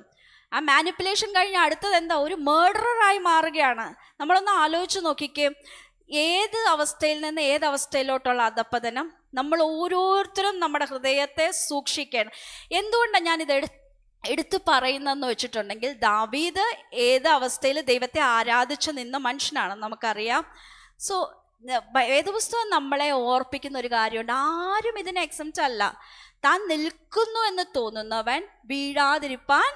Speaker 1: ആ മാനിപ്പുലേഷൻ കഴിഞ്ഞ് അടുത്തത് എന്താ, ഒരു മേർഡറായി മാറുകയാണ്. നമ്മളൊന്ന് ആലോചിച്ച് നോക്കിക്കേ, ഏത് അവസ്ഥയിൽ നിന്ന് ഏത് അവസ്ഥയിലോട്ടുള്ള അധപ്പതനം. നമ്മൾ ഓരോരുത്തരും നമ്മുടെ ഹൃദയത്തെ സൂക്ഷിക്കണം. എന്തുകൊണ്ടാണ് ഞാനിത് എടുത്തു പറയുന്നതെന്ന് വെച്ചിട്ടുണ്ടെങ്കിൽ, ദാവീദ് ഏത് അവസ്ഥയിൽ ദൈവത്തെ ആരാധിച്ച് നിന്ന മനുഷ്യനാണ് നമുക്കറിയാം. സോ വേദപുസ്തകം നമ്മളെ ഓർപ്പിക്കുന്ന ഒരു കാര്യമുണ്ട്, ആരും ഇതിനെ എക്സംപ്റ്റ് അല്ല. താൻ നിൽക്കുന്നു എന്ന് തോന്നുന്നവൻ വീഴാതിരിപ്പാൻ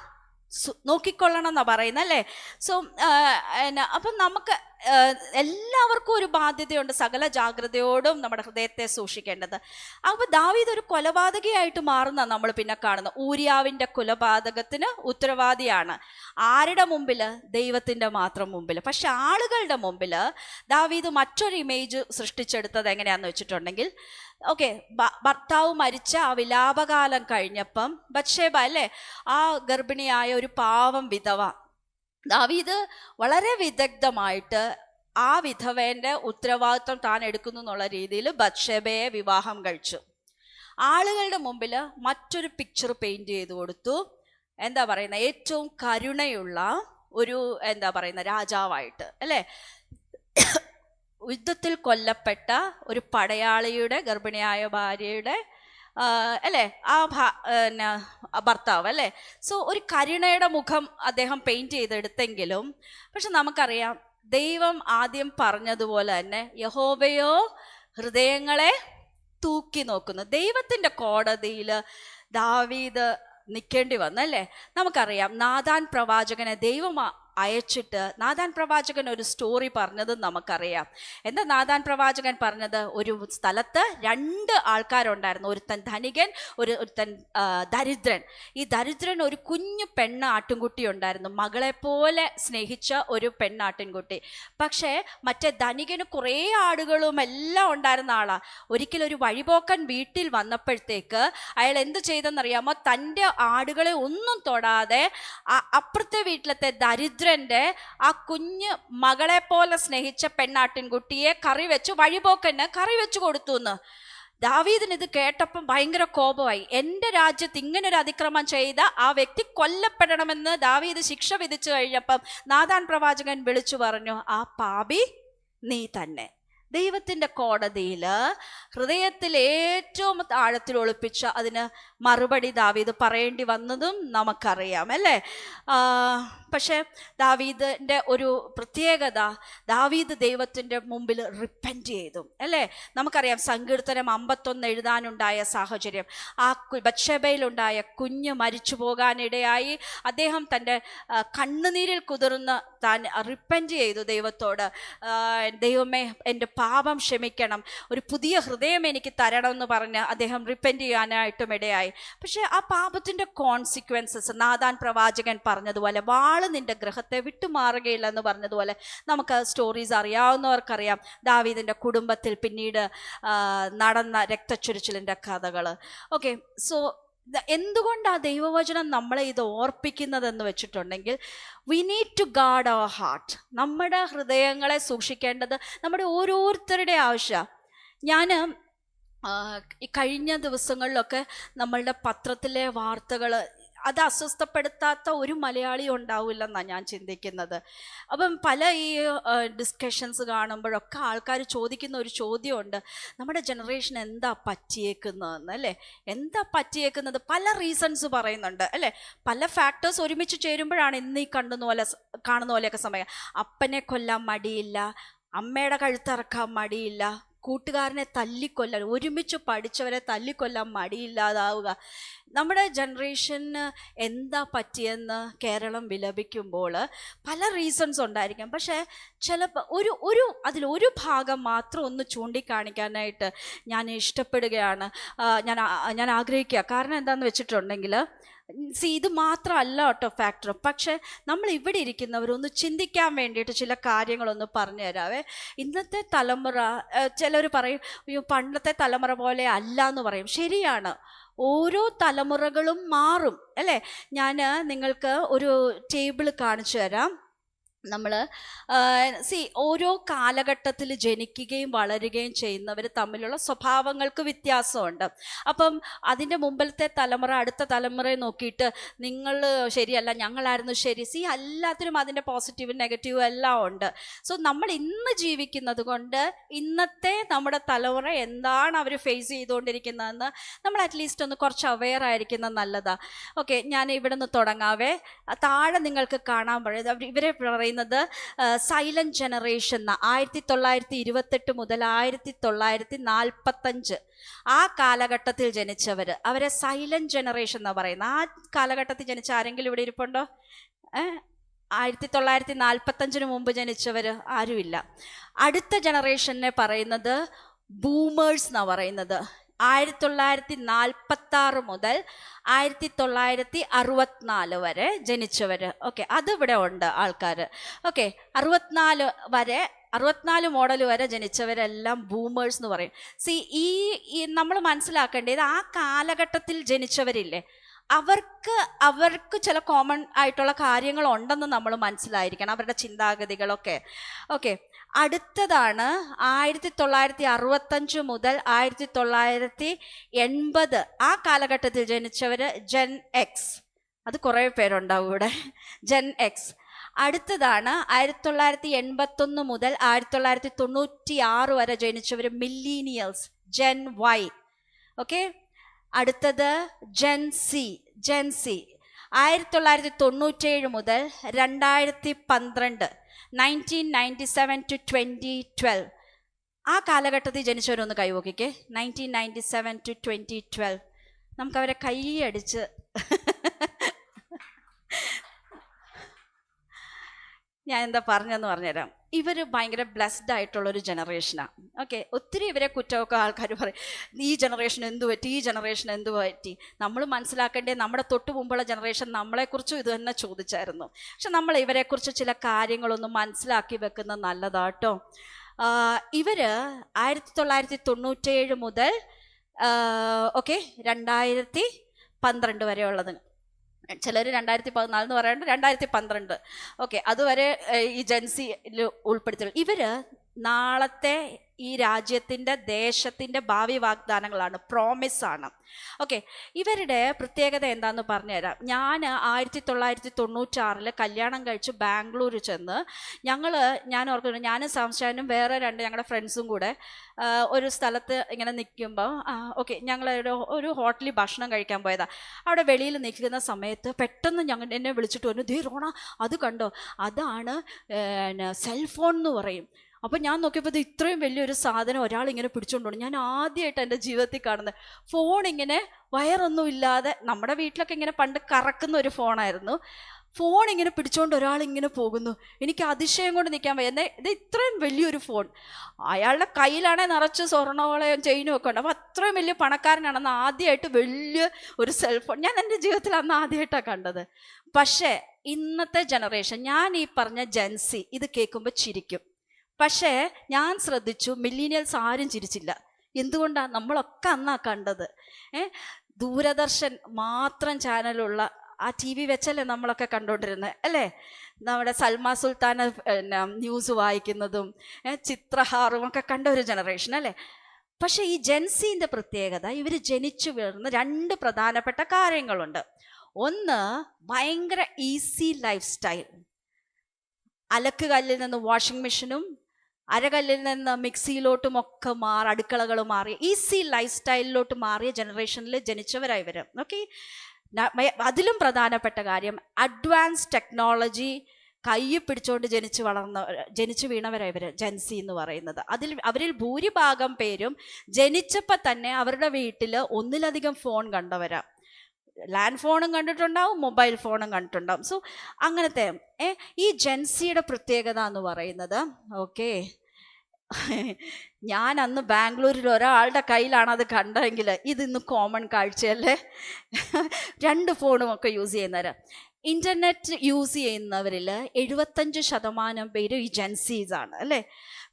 Speaker 1: നോക്കിക്കൊള്ളണം എന്നാ പറയുന്നത്, അല്ലേ? സോ അപ്പം നമുക്ക് എല്ലാവർക്കും ഒരു ബാധ്യതയുണ്ട്, സകല ജാഗ്രതയോടും നമ്മുടെ ഹൃദയത്തെ സൂക്ഷിക്കേണ്ടത്. അപ്പോൾ ദാവീദ് ഒരു കൊലപാതകയായിട്ട് മാറുന്ന നമ്മൾ പിന്നെ കാണുന്നത്. ഊരിയാവിൻ്റെ കൊലപാതകത്തിന് ഉത്തരവാദിയാണ്. ആരുടെ മുമ്പിൽ? ദൈവത്തിൻ്റെ മാത്രം മുമ്പിൽ. പക്ഷെ ആളുകളുടെ മുമ്പിൽ ദാവീദ് മറ്റൊരു ഇമേജ് സൃഷ്ടിച്ചെടുത്തത് എങ്ങനെയാണെന്ന് വെച്ചിട്ടുണ്ടെങ്കിൽ, ഓക്കെ, ഭർത്താവ് മരിച്ച ആ വിലാപകാലം കഴിഞ്ഞപ്പം ബത്ശേബ, അല്ലേ, ആ ഗർഭിണിയായ ഒരു പാവം വിധവ, ദാവീദ് വളരെ വിദഗ്ധമായിട്ട് ആ വിധവേൻ്റെ ഉത്തരവാദിത്വം താൻ എടുക്കുന്നു എന്നുള്ള രീതിയിൽ ബത്ശേബയെ വിവാഹം കഴിച്ചു. ആളുകളുടെ മുമ്പിൽ മറ്റൊരു പിക്ചർ പെയിന്റ് ചെയ്ത് കൊടുത്തു. എന്താ പറയുന്ന, ഏറ്റവും കരുണയുള്ള ഒരു രാജാവായിട്ട്, അല്ലേ? യുദ്ധത്തിൽ കൊല്ലപ്പെട്ട ഒരു പടയാളിയുടെ ഗർഭിണിയായ ഭാര്യയുടെ അല്ലേ ആ ഭർത്താവ്, അല്ലേ? സോ ഒരു കരുണയുടെ മുഖം അദ്ദേഹം പെയിന്റ് ചെയ്തെടുത്തെങ്കിലും, പക്ഷെ നമുക്കറിയാം ദൈവം ആദ്യം പറഞ്ഞതുപോലെ തന്നെ യഹോവയോ ഹൃദയങ്ങളെ തൂക്കി നോക്കുന്നു. ദൈവത്തിൻ്റെ കോടതിയിൽ ദാവീദ് നിൽക്കേണ്ടി വന്നല്ലേ? നമുക്കറിയാം നാഥാൻ പ്രവാചകനെ ദൈവം അയച്ചിട്ട് നാഥാൻ പ്രവാചകൻ ഒരു സ്റ്റോറി പറഞ്ഞതും നമുക്കറിയാം. എന്താ നാഥാൻ പ്രവാചകൻ പറഞ്ഞത്? ഒരു സ്ഥലത്ത് 2 ആൾക്കാരുണ്ടായിരുന്നു, ഒരുത്തൻ ധനികൻ, ഒരുത്തൻ ദരിദ്രൻ. ഈ ദരിദ്രൻ ഒരു കുഞ്ഞു ആട്ടിൻകുട്ടി ഉണ്ടായിരുന്നു, മകളെപ്പോലെ സ്നേഹിച്ച ഒരു പെണ്ണാട്ടിൻകുട്ടി. പക്ഷേ മറ്റേ ധനികന് കുറേ ആടുകളും എല്ലാം ഉണ്ടായിരുന്ന ആളാണ്. ഒരിക്കലും ഒരു വഴിപോക്കൻ വീട്ടിൽ വന്നപ്പോഴത്തേക്ക് അയാൾ എന്ത് ചെയ്തെന്നറിയാമോ? തൻ്റെ ആടുകളെ ഒന്നും തൊടാതെ അപ്പുറത്തെ വീട്ടിലത്തെ ദരിദ്രൻ്റെ ആ കുഞ്ഞ് മകളെ പോലെ സ്നേഹിച്ച പെണ്ണാട്ടിൻകുട്ടിയെ വഴിപോക്കന് കറി വെച്ച് കൊടുത്തു എന്ന്. ദാവീദിന് ഇത് കേട്ടപ്പം ഭയങ്കര കോപമായി. എൻ്റെ രാജ്യത്ത് ഇങ്ങനൊരു അതിക്രമം ചെയ്ത ആ വ്യക്തി കൊല്ലപ്പെടണമെന്ന് ദാവീദ് ശിക്ഷ വിധിച്ചു കഴിഞ്ഞപ്പം നാഥാൻ പ്രവാചകൻ വിളിച്ചു പറഞ്ഞു, ആ പാപി നീ തന്നെ. ദൈവത്തിൻ്റെ കോടതിയിൽ ഹൃദയത്തിൽ ഏറ്റവും ആഴത്തിൽ ഒളിപ്പിച്ച അതിന് മറുപടി ദാവീദ് പറയേണ്ടി വന്നതും നമുക്കറിയാം, അല്ലേ? പക്ഷേ ദാവീദിൻ്റെ ഒരു പ്രത്യേകത, ദാവീദ് ദൈവത്തിൻ്റെ മുമ്പിൽ റിപ്പൻറ്റ് ചെയ്തു, അല്ലേ? നമുക്കറിയാം സങ്കീർത്തനം 51 എഴുതാനുണ്ടായ സാഹചര്യം, ആ ബത്ശേബയിലുണ്ടായ കുഞ്ഞ് മരിച്ചു പോകാനിടയായി അദ്ദേഹം തൻ്റെ കണ്ണുനീരിൽ കുതിർന്ന് താൻ റിപ്പൻറ്റ് ചെയ്തു ദൈവത്തോട്. ദൈവമേ, എൻ്റെ പാപം ക്ഷമിക്കണം, ഒരു പുതിയ ഹൃദയം എനിക്ക് തരണമെന്ന് പറഞ്ഞ് അദ്ദേഹം റിപ്പൻറ്റ് ചെയ്യാനായിട്ടും ഇടയായി. പക്ഷെ ആ പാപത്തിൻ്റെ കോൺസിക്വൻസസ് നാഥാൻ പ്രവാചകൻ പറഞ്ഞതുപോലെ വാള് നിന്റെ ഗൃഹത്തെ വിട്ടുമാറുകയില്ല എന്ന് പറഞ്ഞതുപോലെ നമുക്ക് സ്റ്റോറീസ് അറിയാവുന്നവർക്കറിയാം ദാവീദിൻ്റെ കുടുംബത്തിൽ പിന്നീട് നടന്ന രക്തച്ചൊരിച്ചിലിൻ്റെ കഥകൾ. ഓക്കെ, സോ എന്തുകൊണ്ടാണ് ദൈവവചനം നമ്മളെ ഇത് ഓർപ്പിക്കുന്നതെന്ന് വെച്ചിട്ടുണ്ടെങ്കിൽ, we need to guard our heart. നമ്മുടെ ഹൃദയങ്ങളെ സൂക്ഷിക്കേണ്ടത് നമ്മുടെ ഓരോരുത്തരുടെ ആവശ്യമാണ്. ഞാൻ ഈ കഴിഞ്ഞ ദിവസങ്ങളിലൊക്കെ നമ്മളുടെ പത്രത്തിലെ വാർത്തകൾ അത് അസ്വസ്ഥപ്പെടുത്താത്ത ഒരു മലയാളി ഉണ്ടാവില്ലെന്നാണ് ഞാൻ ചിന്തിക്കുന്നത്. അപ്പം പല ഈ ഡിസ്കഷൻസ് കാണുമ്പോഴൊക്കെ ആൾക്കാർ ചോദിക്കുന്ന ഒരു ചോദ്യമുണ്ട്, നമ്മുടെ ജനറേഷൻ എന്താ പറ്റിയേക്കുന്നതെന്ന് അല്ലേ. എന്താ പറ്റിയേക്കുന്നത്? പല റീസൺസ് പറയുന്നുണ്ട് അല്ലേ. പല ഫാക്ടേഴ്സ് ഒരുമിച്ച് ചേരുമ്പോഴാണ് ഇന്ന് ഈ കാണുന്ന പോലെയൊക്കെ സമയം. അപ്പനെ കൊല്ലാൻ മടിയില്ല, അമ്മയുടെ കഴുത്തിറക്കാൻ മടിയില്ല, കൂട്ടുകാരനെ തല്ലിക്കൊല്ലാൻ, ഒരുമിച്ച് പഠിച്ചവരെ തല്ലിക്കൊല്ലാൻ മടിയില്ലാതാവുക. നമ്മുടെ ജനറേഷന് എന്താ പറ്റിയെന്ന് കേരളം വിലപിക്കുമ്പോൾ പല റീസൺസ് ഉണ്ടായിരിക്കും. പക്ഷേ ചിലപ്പോൾ അതിലൊരു ഭാഗം മാത്രം ഒന്ന് ചൂണ്ടിക്കാണിക്കാനായിട്ട് ഞാൻ ഇഷ്ടപ്പെടുകയാണ്, ഞാൻ ആഗ്രഹിക്കുക. കാരണം എന്താണെന്ന് വെച്ചിട്ടുണ്ടെങ്കിൽ, ഇത് മാത്രമല്ല കേട്ടോ ഫാക്ടർ. പക്ഷെ നമ്മൾ ഇവിടെ ഇരിക്കുന്നവരൊന്ന് ചിന്തിക്കാൻ വേണ്ടിയിട്ട് ചില കാര്യങ്ങളൊന്ന് പറഞ്ഞു തരാവേ. ഇന്നത്തെ തലമുറ, ചിലർ പറയും അയ്യോ പണ്ടത്തെ തലമുറ പോലെ അല്ല എന്ന് പറയും. ശരിയാണ്, ഓരോ തലമുറകളും മാറും അല്ലേ. ഞാൻ നിങ്ങൾക്ക് ഒരു ടേബിൾ കാണിച്ചു തരാം. നമ്മൾ ഓരോ കാലഘട്ടത്തിൽ ജനിക്കുകയും വളരുകയും ചെയ്യുന്നവർ തമ്മിലുള്ള സ്വഭാവങ്ങൾക്ക് വ്യത്യാസമുണ്ട്. അപ്പം അതിൻ്റെ മുമ്പിലത്തെ തലമുറ അടുത്ത തലമുറയെ നോക്കിയിട്ട് നിങ്ങൾ ശരിയല്ല, ഞങ്ങളായിരുന്നു ശരി. എല്ലാത്തിനും അതിൻ്റെ പോസിറ്റീവും നെഗറ്റീവും എല്ലാം ഉണ്ട്. സോ നമ്മൾ ഇന്ന് ജീവിക്കുന്നത് കൊണ്ട് ഇന്നത്തെ നമ്മുടെ തലമുറ എന്താണ് അവർ ഫേസ് ചെയ്തുകൊണ്ടിരിക്കുന്നതെന്ന് നമ്മൾ അറ്റ്ലീസ്റ്റ് ഒന്ന് കുറച്ച് അവെയർ ആയിരിക്കുന്നത് നല്ലതാണ്. ഓക്കെ, ഞാൻ ഇവിടെ നിന്ന് തുടങ്ങാവേ. താഴെ നിങ്ങൾക്ക് കാണാൻ പറയുന്നത് ഇവരെ പറയുന്നത് സൈലന്റ് ജനറേഷൻ 1928 മുതൽ 1945 ആ കാലഘട്ടത്തിൽ ജനിച്ചവർ, അവരെ സൈലന്റ് ജനറേഷൻ എന്നാ പറയുന്നത്. ആ കാലഘട്ടത്തിൽ ജനിച്ച ആരെങ്കിലും ഇവിടെ ഇരിപ്പുണ്ടോ? 1945 മുമ്പ് ജനിച്ചവർ ആരുമില്ല. അടുത്ത ജനറേഷനെ പറയുന്നത് ബൂമേഴ്സ് എന്നാ പറയുന്നത്. 1946 മുതൽ 1964 വരെ ജനിച്ചവർ. ഓക്കെ, അതിവിടെ ഉണ്ട് ആൾക്കാർ. ഓക്കെ, 64 മോഡൽ വരെ ജനിച്ചവരെല്ലാം ബൂമേഴ്സ് എന്ന് പറയും. ഈ നമ്മൾ മനസ്സിലാക്കേണ്ടത് ആ കാലഘട്ടത്തിൽ ജനിച്ചവരില്ലേ, അവർക്ക് ചില കോമൺ ആയിട്ടുള്ള കാര്യങ്ങൾ ഉണ്ടെന്ന് നമ്മൾ മനസ്സിലായിരിക്കണം, അവരുടെ ചിന്താഗതികളൊക്കെ. ഓക്കെ, അടുത്തതാണ് 1965 മുതൽ 1980 ആ കാലഘട്ടത്തിൽ ജനിച്ചവർ ജെൻ എക്സ്. അത് കുറേ പേരുണ്ടാവും ഇവിടെ, ജെൻ എക്സ്. അടുത്തതാണ് 1981 മുതൽ 1996 വരെ ജനിച്ചവർ മില്ലീനിയൽസ്, ജെൻ വൈ. ഓക്കെ, അടുത്തത് ജെൻ സി. 1997 മുതൽ 2012, 1997 to 2012 ആ കാലഘട്ടത്തിൽ ജനിച്ചവരൊന്ന് കൈവോക്കിക്കേ. 1997 to 2012 നമുക്കവരെ കൈയടിച്ച് ഞാൻ എന്താ പറഞ്ഞതെന്ന് പറഞ്ഞുതരാം. ഇവർ ഭയങ്കര ബ്ലെസ്ഡ് ആയിട്ടുള്ളൊരു ജനറേഷനാണ്. ഓക്കെ, ഒത്തിരി ഇവരെ കുറ്റമൊക്കെ ആൾക്കാർ പറയും, ഈ ജനറേഷൻ എന്തു പറ്റി, ഈ ജനറേഷൻ എന്തു പറ്റി. നമ്മൾ മനസ്സിലാക്കേണ്ടത് നമ്മുടെ തൊട്ട് മുമ്പുള്ള ജനറേഷൻ നമ്മളെക്കുറിച്ചും ഇത് തന്നെ ചോദിച്ചായിരുന്നു. പക്ഷെ നമ്മൾ ഇവരെക്കുറിച്ച് ചില കാര്യങ്ങളൊന്ന് മനസ്സിലാക്കി വെക്കുന്നത് നല്ലതാട്ടോ. ഇവർ 1997 മുതൽ 2012 വരെ ഉള്ളത്. ചിലർ 2014 എന്ന് പറയുന്നത് 2012. ഓക്കെ, അതുവരെ ഈ ജൻസിയിൽ ഉൾപ്പെടുത്തിയുള്ളൂ. ഇവർ നാളത്തെ ഈ രാജ്യത്തിൻ്റെ ദേശത്തിൻ്റെ ഭാവി വാഗ്ദാനങ്ങളാണ്, പ്രോമിസാണ്. ഓക്കെ, ഇവരുടെ പ്രത്യേകത എന്താണെന്ന് പറഞ്ഞുതരാം. ഞാൻ 1996 കല്യാണം കഴിച്ച് ബാംഗ്ലൂർ ചെന്ന് ഞാൻ ഓർക്കുന്നു, ഞാനും സംശയനും വേറെ 2 ഞങ്ങളുടെ ഫ്രണ്ട്സും കൂടെ ഒരു സ്ഥലത്ത് ഇങ്ങനെ നിൽക്കുമ്പോൾ ഓക്കെ ഞങ്ങൾ ഒരു ഹോട്ടലിൽ ഭക്ഷണം കഴിക്കാൻ പോയതാണ്. അവിടെ വെളിയിൽ നിൽക്കുന്ന സമയത്ത് പെട്ടെന്ന് എന്നെ വിളിച്ചിട്ട് പറഞ്ഞു, ദേ റോണ അത് കണ്ടോ, അതാണ് സെൽഫോൺ എന്ന് പറയും. അപ്പം ഞാൻ നോക്കിയപ്പോൾ ഇത് ഇത്രയും വലിയൊരു സാധനം ഒരാളിങ്ങനെ പിടിച്ചുകൊണ്ടു. ഞാൻ ആദ്യമായിട്ട് എൻ്റെ ജീവിതത്തിൽ കാണുന്നത് ഫോൺ ഇങ്ങനെ വയറൊന്നും ഇല്ലാതെ, നമ്മുടെ വീട്ടിലൊക്കെ ഇങ്ങനെ പണ്ട് കറക്കുന്ന ഒരു ഫോണായിരുന്നു. ഫോൺ ഇങ്ങനെ പിടിച്ചുകൊണ്ട് ഒരാളിങ്ങനെ പോകുന്നു. എനിക്ക് അതിശയം കൊണ്ട് നിൽക്കാൻ വയ്യ. ഇത് ഇത്രയും വലിയൊരു ഫോൺ, അയാളുടെ കയ്യിലാണെ നിറച്ച് സ്വർണ്ണവളയും ചെയിനും ഒക്കെ ഉണ്ട്. അപ്പോൾ അത്രയും വലിയ പണക്കാരനാണെന്ന് ആദ്യമായിട്ട് വലിയ ഒരു സെൽഫോൺ ഞാൻ എൻ്റെ ജീവിതത്തിൽ അന്ന് ആദ്യമായിട്ടാണ് കണ്ടത്. പക്ഷേ ഇന്നത്തെ ജനറേഷൻ, ഞാൻ ഈ പറഞ്ഞ ജെൻസി ഇത് കേൾക്കുമ്പോൾ ചിരിക്കും. പക്ഷേ ഞാൻ ശ്രദ്ധിച്ചു, മില്ലീനിയൽസ് ആരും ചിരിച്ചില്ല. എന്തുകൊണ്ടാണ്? നമ്മളൊക്കെ അന്നാ കണ്ടത്. ദൂരദർശൻ മാത്രം ചാനലുള്ള ആ TV വെച്ചല്ലേ നമ്മളൊക്കെ കണ്ടുകൊണ്ടിരുന്നത് അല്ലേ. നമ്മുടെ സൽമാ സുൽത്താൻ ന്യൂസ് വായിക്കുന്നതും ചിത്രഹാറും ഒക്കെ കണ്ട ഒരു ജനറേഷൻ അല്ലേ. പക്ഷേ ഈ ജെൻസിൻ്റെ പ്രത്യേകത, ഇവർ ജനിച്ചു വീഴുന്ന 2 പ്രധാനപ്പെട്ട കാര്യങ്ങളുണ്ട്. ഒന്ന് ഭയങ്കര ഈസി ലൈഫ് സ്റ്റൈൽ. അലക്ക് കല്ലിൽ നിന്ന് വാഷിംഗ് മെഷീനും അരകല്ലിൽ നിന്ന് മിക്സിയിലോട്ടും ഒക്കെ അടുക്കളകൾ മാറി ഈസി ലൈഫ് സ്റ്റൈലിലോട്ട് മാറിയ ജനറേഷനിൽ ജനിച്ചവരായി വരും. ഓക്കെ, അതിലും പ്രധാനപ്പെട്ട കാര്യം അഡ്വാൻസ് ടെക്നോളജി കയ്യിൽ പിടിച്ചുകൊണ്ട് ജനിച്ചു വീണവരായി ഇവർ ജെൻസി എന്ന് പറയുന്നത്. അവരിൽ ഭൂരിഭാഗം പേരും ജനിച്ചപ്പോൾ തന്നെ അവരുടെ വീട്ടിൽ ഒന്നിലധികം ഫോൺ കണ്ടവരാ. ലാൻഡ് ഫോണും കണ്ടിട്ടുണ്ടാവും, മൊബൈൽ ഫോണും കണ്ടിട്ടുണ്ടാവും. സോ അങ്ങനത്തെ ഈ ജെൻസിയുടെ പ്രത്യേകത എന്ന് പറയുന്നത്, ഓക്കെ, ഞാൻ അന്ന് ബാംഗ്ലൂരിൽ ഒരാളുടെ കയ്യിലാണ് അത് കണ്ടെങ്കിൽ ഇതിന്ന് കോമൺ കാഴ്ചയല്ലേ. 2 ഫോണും ഒക്കെ യൂസ് ചെയ്യുന്നവർ. ഇൻ്റർനെറ്റ് യൂസ് ചെയ്യുന്നവരിൽ 75% പേര് ഈ ജെൻസീസ് ആണ് അല്ലേ.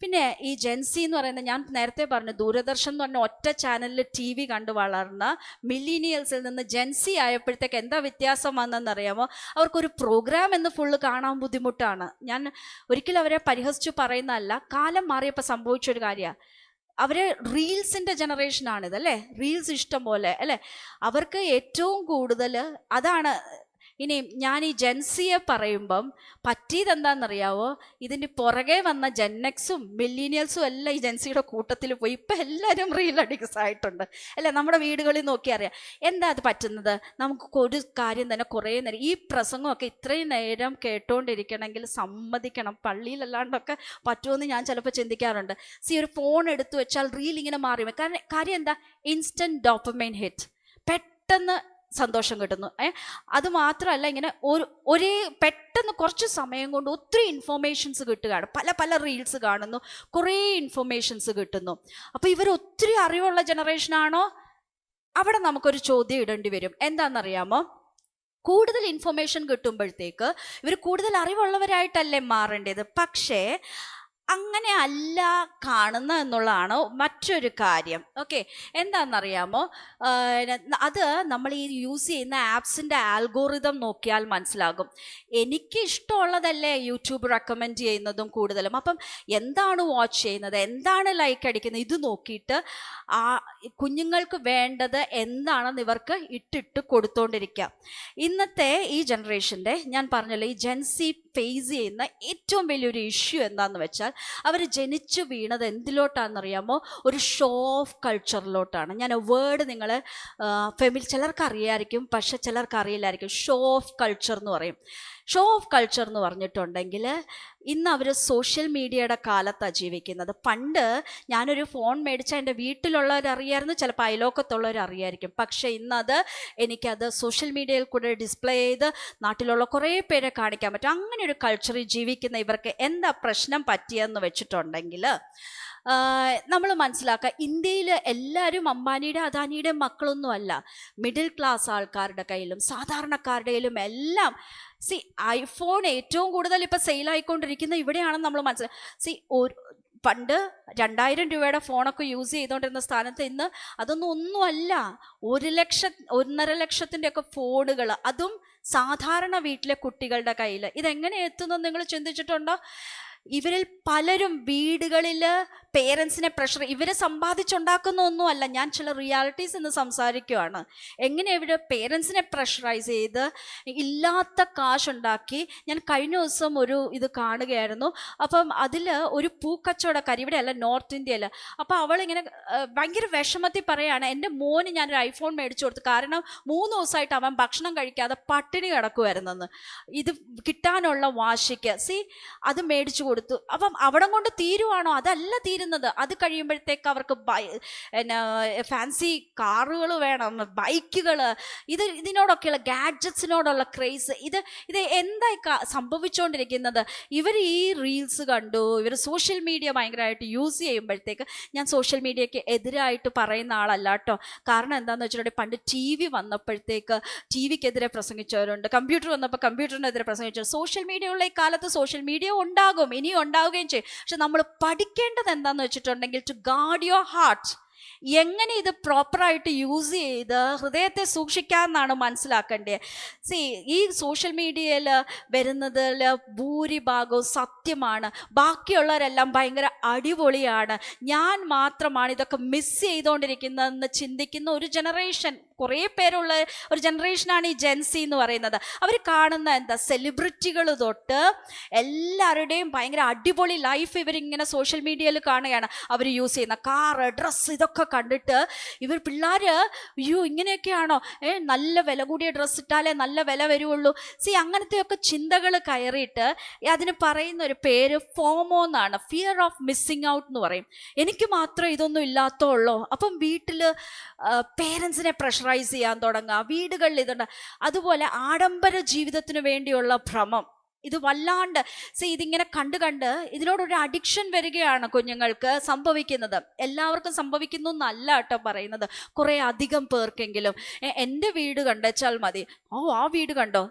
Speaker 1: പിന്നെ ഈ ജെൻസി എന്ന് പറയുന്നത്, ഞാൻ നേരത്തെ പറഞ്ഞു, ദൂരദർശൻ എന്ന് പറഞ്ഞ ഒറ്റ ചാനലിൽ TV കണ്ട് വളർന്ന മില്ലീനിയൽസിൽ നിന്ന് ജെൻസി ആയപ്പോഴത്തേക്ക് എന്താ വ്യത്യാസം വന്നെന്നറിയാമോ? അവർക്കൊരു പ്രോഗ്രാം എന്ന് ഫുള്ള് കാണാൻ ബുദ്ധിമുട്ടാണ്. ഞാൻ ഒരിക്കലും അവരെ പരിഹസിച്ചു പറയുന്നതല്ല, കാലം മാറിയപ്പോൾ സംഭവിച്ചൊരു കാര്യമാണ്. അവർ റീൽസിൻ്റെ ജനറേഷനാണിത് അല്ലേ. റീൽസ് ഇഷ്ടം പോലെ അല്ലേ. അവർക്ക് ഏറ്റവും കൂടുതൽ അതാണ്. ഇനി ഞാൻ ഈ ജെൻസിയെ പറയുമ്പം പറ്റിയത് എന്താണെന്നറിയാവോ? ഇതിൻ്റെ പുറകെ വന്ന ജെൻഎക്സും മില്ലീനിയൽസും എല്ലാം ഈ ജെൻസിയുടെ കൂട്ടത്തിൽ പോയി. ഇപ്പം എല്ലാവരും റീൽ അഡിക്ട്സ് ആയിട്ടുണ്ട് അല്ലേ. നമ്മുടെ വീടുകളിൽ നോക്കി അറിയാം എന്താ അത് പറ്റുന്നത്. നമുക്ക് ഒരു കാര്യം തന്നെ കുറേ നേരം ഈ പ്രസംഗമൊക്കെ ഇത്രയും നേരം കേട്ടോണ്ടിരിക്കണമെങ്കിൽ സമ്മതിക്കണം, പള്ളിയിലല്ലാണ്ടൊക്കെ പറ്റുമെന്ന് ഞാൻ ചിലപ്പോൾ ചിന്തിക്കാറുണ്ട്. ഒരു ഫോൺ എടുത്തു വെച്ചാൽ റീൽ ഇങ്ങനെ മാറി. കാര്യം എന്താ? ഇൻസ്റ്റൻറ്റ് ഡോപ്പമൈൻ ഹിറ്റ്, പെട്ടെന്ന് സന്തോഷം കിട്ടുന്നു. അത് മാത്രമല്ല, ഇങ്ങനെ ഒരേ പെട്ടെന്ന് കുറച്ച് സമയം കൊണ്ട് ഒത്തിരി ഇൻഫോർമേഷൻസ് കിട്ടുകയാണ്. പല റീൽസ് കാണുന്നു, കുറേ ഇൻഫോർമേഷൻസ് കിട്ടുന്നു. അപ്പോൾ ഇവർ ഒത്തിരി അറിവുള്ള ജനറേഷനാണോ? അവിടെ നമുക്കൊരു ചോദ്യം ഇടേണ്ടി വരും. എന്താണെന്നറിയാമോ? കൂടുതൽ ഇൻഫോർമേഷൻ കിട്ടുമ്പോഴത്തേക്ക് ഇവർ കൂടുതൽ അറിവുള്ളവരായിട്ടല്ലേ മാറേണ്ടത്. പക്ഷേ അങ്ങനെ അല്ല കാണുന്ന എന്നുള്ളതാണ് മറ്റൊരു കാര്യം. ഓക്കെ, എന്താണെന്നറിയാമോ? അത് നമ്മൾ ഈ യൂസ് ചെയ്യുന്ന ആപ്സിൻ്റെ ആൽഗോറിതം നോക്കിയാൽ മനസ്സിലാകും. എനിക്ക് ഇഷ്ടമുള്ളതല്ലേ യൂട്യൂബ് റെക്കമെൻഡ് ചെയ്യുന്നതും കൂടുതലും. അപ്പം എന്താണ് വാച്ച് ചെയ്യുന്നത്, എന്താണ് ലൈക്ക് അടിക്കുന്നത്, ഇത് നോക്കിയിട്ട് ആ കുഞ്ഞുങ്ങൾക്ക് വേണ്ടത് എന്താണെന്ന് ഇവർക്ക് ഇട്ടിട്ട് കൊടുത്തോണ്ടിരിക്കുക. ഇന്നത്തെ ഈ ജനറേഷൻ്റെ, ഞാൻ പറഞ്ഞല്ലോ, ഈ ജെൻസി ഫേസ് ചെയ്യുന്ന ഏറ്റവും വലിയൊരു ഇഷ്യൂ എന്താണെന്ന് വെച്ചാൽ, അവർ ജനിച്ചു വീണത് എന്തിലോട്ടാണെന്നറിയാമോ? ഒരു ഷോ ഓഫ് കൾച്ചറിലോട്ടാണ്. ഞാൻ വേർഡ് നിങ്ങൾ ചിലർക്ക് അറിയാമായിരിക്കും, പക്ഷെ ചിലർക്ക് അറിയില്ലായിരിക്കും. ഷോ ഓഫ് കൾച്ചർ എന്ന് പറയും. ഷോ ഓഫ് കൾച്ചർ എന്ന് പറഞ്ഞിട്ടുണ്ടെങ്കിൽ ഇന്ന് അവർ സോഷ്യൽ മീഡിയയുടെ കാലത്താണ് ജീവിക്കുന്നത്. പണ്ട് ഞാനൊരു ഫോൺ മേടിച്ചാൽ എൻ്റെ വീട്ടിലുള്ളവരറിയായിരുന്നു, ചിലപ്പോൾ അയലോക്കത്തുള്ളവരറിയായിരിക്കും. പക്ഷേ ഇന്നത് എനിക്കത് സോഷ്യൽ മീഡിയയിൽ കൂടെ ഡിസ്പ്ലേ ചെയ്ത് നാട്ടിലുള്ള കുറേ പേരെ കാണിക്കാൻ പറ്റും. അങ്ങനെ ഒരു കൾച്ചറിൽ ജീവിക്കുന്ന ഇവർക്ക് എന്താ പ്രശ്നം പറ്റിയെന്ന് വെച്ചിട്ടുണ്ടെങ്കിൽ, നമ്മൾ മനസ്സിലാക്കുക, ഇന്ത്യയിൽ എല്ലാവരും അംബാനിയുടെ അദാനിയുടെ മക്കളൊന്നും അല്ല. മിഡിൽ ക്ലാസ് ആൾക്കാരുടെ കയ്യിലും സാധാരണക്കാരുടെ കയ്യിലും എല്ലാം ഐഫോൺ ഏറ്റവും കൂടുതൽ ഇപ്പോൾ സെയിലായിക്കൊണ്ടിരിക്കുന്ന ഇവിടെയാണെന്ന് നമ്മൾ മനസ്സിലാക്കുക. പണ്ട് 2000 രൂപയുടെ ഫോണൊക്കെ യൂസ് ചെയ്തുകൊണ്ടിരുന്ന സ്ഥാനത്ത് ഇന്ന് ഒന്നുമല്ല, 1 ലക്ഷത്തിൻ്റെ ഒക്കെ ഫോണുകൾ, അതും സാധാരണ വീട്ടിലെ കുട്ടികളുടെ കയ്യിൽ. ഇതെങ്ങനെ എത്തുന്നത് നിങ്ങൾ ചിന്തിച്ചിട്ടുണ്ടോ? ഇവരിൽ പലരും വീടുകളിൽ പേരൻസിനെ പ്രഷർ, ഇവരെ സമ്പാദിച്ചുണ്ടാക്കുന്ന ഒന്നുമല്ല. ഞാൻ ചില റിയാലിറ്റീസ് ഇന്ന് സംസാരിക്കുകയാണ്. എങ്ങനെ ഇവർ പേരൻസിനെ പ്രഷറൈസ് ചെയ്ത് ഇല്ലാത്ത കാശുണ്ടാക്കി. ഞാൻ കഴിഞ്ഞ ദിവസം ഒരു ഇത് കാണുകയായിരുന്നു. അപ്പം അതിൽ ഒരു പൂക്കച്ചവടക്കാരി, ഇവിടെയല്ല, നോർത്ത് ഇന്ത്യയിൽ. അപ്പോൾ അവളിങ്ങനെ ഭയങ്കര വിഷമത്തിൽ പറയുകയാണ്, എൻ്റെ മോന് ഞാനൊരു ഐഫോൺ മേടിച്ചു കൊടുത്തു, കാരണം 3 ദിവസമായിട്ട് അവൻ ഭക്ഷണം കഴിക്കാതെ പട്ടിണി കിടക്കുമായിരുന്നെന്ന്. ഇത് കിട്ടാനുള്ള വാശിക്ക് അത് മേടിച്ചു കൊടുത്തു. അപ്പം അവിടെ കൊണ്ട് തീരുവാണോ? അതല്ല തീരുന്നത്. അത് കഴിയുമ്പോഴത്തേക്ക് അവർക്ക് ഫാൻസി കാറുകൾ വേണം, ബൈക്കുകൾ, ഇതിനോടൊക്കെയുള്ള ഗാഡ്ജറ്റ്സിനോടുള്ള ക്രേസ്. ഇത് എന്തായി സംഭവിച്ചുകൊണ്ടിരിക്കുന്നത്? ഇവർ ഈ റീൽസ് കണ്ടു, ഇവർ സോഷ്യൽ മീഡിയ ഭയങ്കരമായിട്ട് യൂസ് ചെയ്യുമ്പോഴത്തേക്ക്, ഞാൻ സോഷ്യൽ മീഡിയയ്ക്ക് എതിരായിട്ട് പറയുന്ന ആളല്ല കേട്ടോ. കാരണം എന്താണെന്ന് വെച്ചിട്ടുണ്ടെങ്കിൽ, പണ്ട് TV വന്നപ്പോഴത്തേക്ക് TVക്കെതിരെ പ്രസംഗിച്ചവരുണ്ട്, കമ്പ്യൂട്ടർ വന്നപ്പോൾ കമ്പ്യൂട്ടറിനെതിരെ പ്രസംഗിച്ചവർ. സോഷ്യൽ മീഡിയ ഉള്ള ഈ കാലത്ത് സോഷ്യൽ മീഡിയ ഉണ്ടാകും, ഇനിയും ഉണ്ടാവുകയും ചെയ്യും. പക്ഷെ നമ്മൾ പഠിക്കേണ്ടത് എന്താണെന്ന് വെച്ചിട്ടുണ്ടെങ്കിൽ, ടു ഗാർഡ് യുവർ ഹാർട്ട്. എങ്ങനെ ഇത് പ്രോപ്പറായിട്ട് യൂസ് ചെയ്ത് ഹൃദയത്തെ സൂക്ഷിക്കാമെന്നാണ് മനസ്സിലാക്കേണ്ടത്. ഈ സോഷ്യൽ മീഡിയയിൽ വരുന്നതിൽ ഭൂരിഭാഗവും സത്യമാണ്, ബാക്കിയുള്ളവരെല്ലാം ഭയങ്കര അടിപൊളിയാണ്, ഞാൻ മാത്രമാണ് ഇതൊക്കെ മിസ് ചെയ്തുകൊണ്ടിരിക്കുന്നതെന്ന് ചിന്തിക്കുന്ന ഒരു ജനറേഷൻ, കുറേ പേരുള്ള ഒരു ജനറേഷനാണ് ഈ ജെൻസി എന്ന് പറയുന്നത്. അവർ കാണുന്ന എന്താ, സെലിബ്രിറ്റികൾ തൊട്ട് എല്ലാവരുടെയും ഭയങ്കര അടിപൊളി ലൈഫ് ഇവരിങ്ങനെ സോഷ്യൽ മീഡിയയിൽ കാണുകയാണ്. അവർ യൂസ് ചെയ്യുന്ന കാറ്, ഡ്രസ്സ്, ഇതൊക്കെ കണ്ടിട്ട് പിള്ളേർ അയ്യോ ഇങ്ങനെയൊക്കെയാണോ, നല്ല വില കൂടിയ ഡ്രസ്സ് ഇട്ടാലേ നല്ല വില വരുള്ളൂ. അങ്ങനത്തെയൊക്കെ ചിന്തകൾ കയറിയിട്ട് അതിന് പറയുന്ന ഒരു പേര് ഫോമോ എന്നാണ്, ഫിയർ ഓഫ് മിസ്സിങ് ഔട്ട് എന്ന് പറയും. എനിക്ക് മാത്രം ഇതൊന്നും ഇല്ലാത്തുള്ളൂ. അപ്പം വീട്ടിൽ പേരൻസിനെ പ്രഷറൈസ് ചെയ്യാൻ തുടങ്ങുക, വീടുകളിൽ ഇതുണ്ട്. അതുപോലെ ആഡംബര ജീവിതത്തിന് വേണ്ടിയുള്ള ഭ്രമം, ഇത് വല്ലാണ്ട് ഇതിങ്ങനെ കണ്ട് ഇതിനോടൊരു അഡിക്ഷൻ വരികയാണ് കുഞ്ഞുങ്ങൾക്ക് സംഭവിക്കുന്നത്. എല്ലാവർക്കും സംഭവിക്കുന്നു എന്നല്ല കേട്ടോ പറയുന്നത്, കുറേ അധികം പേർക്കെങ്കിലും. എൻ്റെ വീട് കണ്ടുവച്ചാൽ മതി, ആ വീട് കണ്ടോ,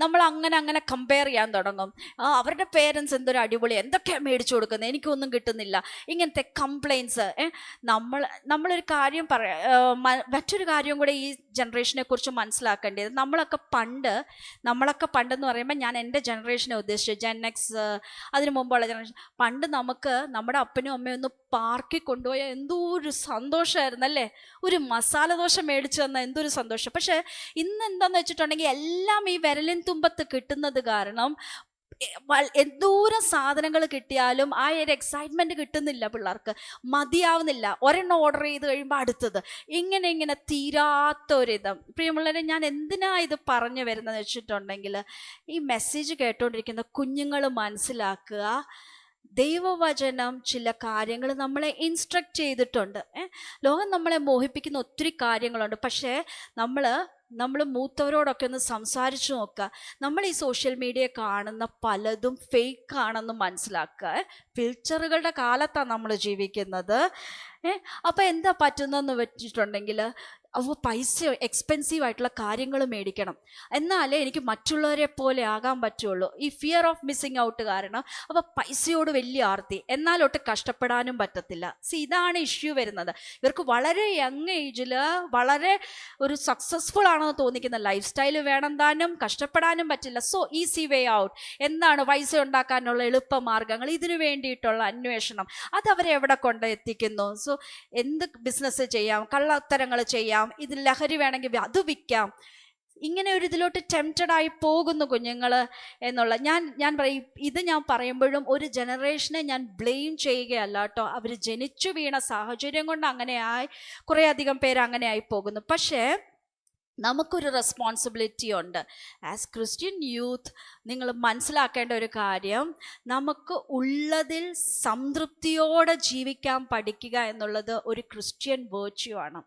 Speaker 1: നമ്മൾ അങ്ങനെ കമ്പയർ ചെയ്യാൻ തുടങ്ങും. അവരുടെ പേരൻസ് എന്തൊരു അടിപൊളി, എന്തൊക്കെയാണ് മേടിച്ചു കൊടുക്കുന്നത്, എനിക്കൊന്നും കിട്ടുന്നില്ല, ഇങ്ങനത്തെ കംപ്ലൈൻസ്. നമ്മളൊരു കാര്യം മറ്റൊരു കാര്യം കൂടെ ഈ ജനറേഷനെ കുറിച്ച് മനസ്സിലാക്കേണ്ടത്, നമ്മളൊക്കെ പണ്ടെന്ന് പറയുമ്പോൾ ഞാൻ എൻ്റെ ജനറേഷനെ ഉദ്ദേശിച്ചു, ജെൻ എക്സ്, അതിന് മുമ്പുള്ള ജനറേഷൻ. പണ്ട് നമുക്ക് നമ്മുടെ അപ്പനും അമ്മയും ഒന്ന് പാർക്കിൽ കൊണ്ടുപോയാൽ എന്തോ ഒരു സന്തോഷമായിരുന്നു അല്ലേ, ഒരു മസാല ദോശ മേടിച്ചു തന്ന എന്തൊരു സന്തോഷം. പക്ഷെ ഇന്ന് എന്താണെന്ന് വെച്ചിട്ടുണ്ടെങ്കിൽ എല്ലാം ഈ വിരലിൻ തുമ്പത്ത് കിട്ടുന്നത് കാരണം എന്തോരം സാധനങ്ങൾ കിട്ടിയാലും ആ ഒരു എക്സൈറ്റ്മെൻറ്റ് കിട്ടുന്നില്ല പിള്ളേർക്ക്, മതിയാവുന്നില്ല. ഒരെണ്ണം ഓർഡർ ചെയ്ത് കഴിയുമ്പോൾ അടുത്തത്, ഇങ്ങനെ തീരാത്തൊരിത്. പ്രിയമുള്ളവരെ, ഞാൻ എന്തിനാ ഇത് പറഞ്ഞു വരുന്നത് വെച്ചിട്ടുണ്ടെങ്കിൽ, ഈ മെസ്സേജ് കേട്ടോണ്ടിരിക്കുന്ന കുഞ്ഞുങ്ങൾ മനസ്സിലാക്കുക, ദൈവവചനം ചില കാര്യങ്ങൾ നമ്മളെ ഇൻസ്ട്രക്റ്റ് ചെയ്തിട്ടുണ്ട്. ലോകം നമ്മളെ മോഹിപ്പിക്കുന്ന ഒത്തിരി കാര്യങ്ങളുണ്ട്. പക്ഷേ നമ്മൾ മൂത്തവരോടൊക്കെ ഒന്ന് സംസാരിച്ചു നോക്കുക. നമ്മൾ ഈ സോഷ്യൽ മീഡിയ കാണുന്ന പലതും ഫേക്ക് ആണെന്ന് മനസ്സിലാക്കുക. ഫിൽറ്ററുകളുടെ കാലത്താണ് നമ്മൾ ജീവിക്കുന്നത്. അപ്പോൾ എന്താ പറ്റുന്നതെന്ന് വെച്ചിട്ടുണ്ടെങ്കിൽ, പൈസ എക്സ്പെൻസീവ് ആയിട്ടുള്ള കാര്യങ്ങൾ മേടിക്കണം, എന്നാലേ എനിക്ക് മറ്റുള്ളവരെ പോലെ ആകാൻ പറ്റുള്ളൂ. ഈ ഫിയർ ഓഫ് മിസ്സിങ് ഔട്ട് കാരണം അപ്പോൾ പൈസയോട് വലിയ ആർത്തി, എന്നാലൊട്ട് കഷ്ടപ്പെടാനും പറ്റത്തില്ല. ഇതാണ് ഇഷ്യൂ വരുന്നത്. ഇവർക്ക് വളരെ യങ് ഏജിൽ വളരെ ഒരു സക്സസ്ഫുൾ ആണെന്ന് തോന്നിക്കുന്ന ലൈഫ് സ്റ്റൈൽ വേണം താനും, കഷ്ടപ്പെടാനും പറ്റില്ല. ഈസി വേ ഔട്ട്, എന്താണ് പൈസ ഉണ്ടാക്കാനുള്ള എളുപ്പമാർഗ്ഗങ്ങൾ, ഇതിനു വേണ്ടിയിട്ടുള്ള അന്വേഷണം, അതവരെ എവിടെ കൊണ്ട് എത്തിക്കുന്നു. എന്ത് ബിസിനസ് ചെയ്യാം, കള്ളത്തരങ്ങൾ ചെയ്യാം, ഇതിൽ ലഹരി വേണമെങ്കിൽ അത് വിൽക്കാം, ഇങ്ങനെ ഒരു ഇതിലോട്ട് ടെംപ്റ്റഡായി പോകുന്നു കുഞ്ഞുങ്ങൾ എന്നുള്ള. ഞാൻ പറയും, ഇത് ഞാൻ പറയുമ്പോഴും ഒരു ജനറേഷനെ ഞാൻ ബ്ലെയിം ചെയ്യുകയല്ല കേട്ടോ. അവർ ജനിച്ചു വീണ സാഹചര്യം കൊണ്ട് അങ്ങനെയായി കുറേ അധികം പേര് അങ്ങനെയായി പോകുന്നു. പക്ഷേ നമുക്കൊരു റെസ്പോൺസിബിലിറ്റി ഉണ്ട്. ആസ് ക്രിസ്ത്യൻ യൂത്ത് നിങ്ങൾ മനസ്സിലാക്കേണ്ട ഒരു കാര്യം, നമുക്ക് ഉള്ളതിൽ സംതൃപ്തിയോടെ ജീവിക്കാൻ പഠിക്കുക എന്നുള്ളത് ഒരു ക്രിസ്ത്യൻ വേർച്യു ആണ്.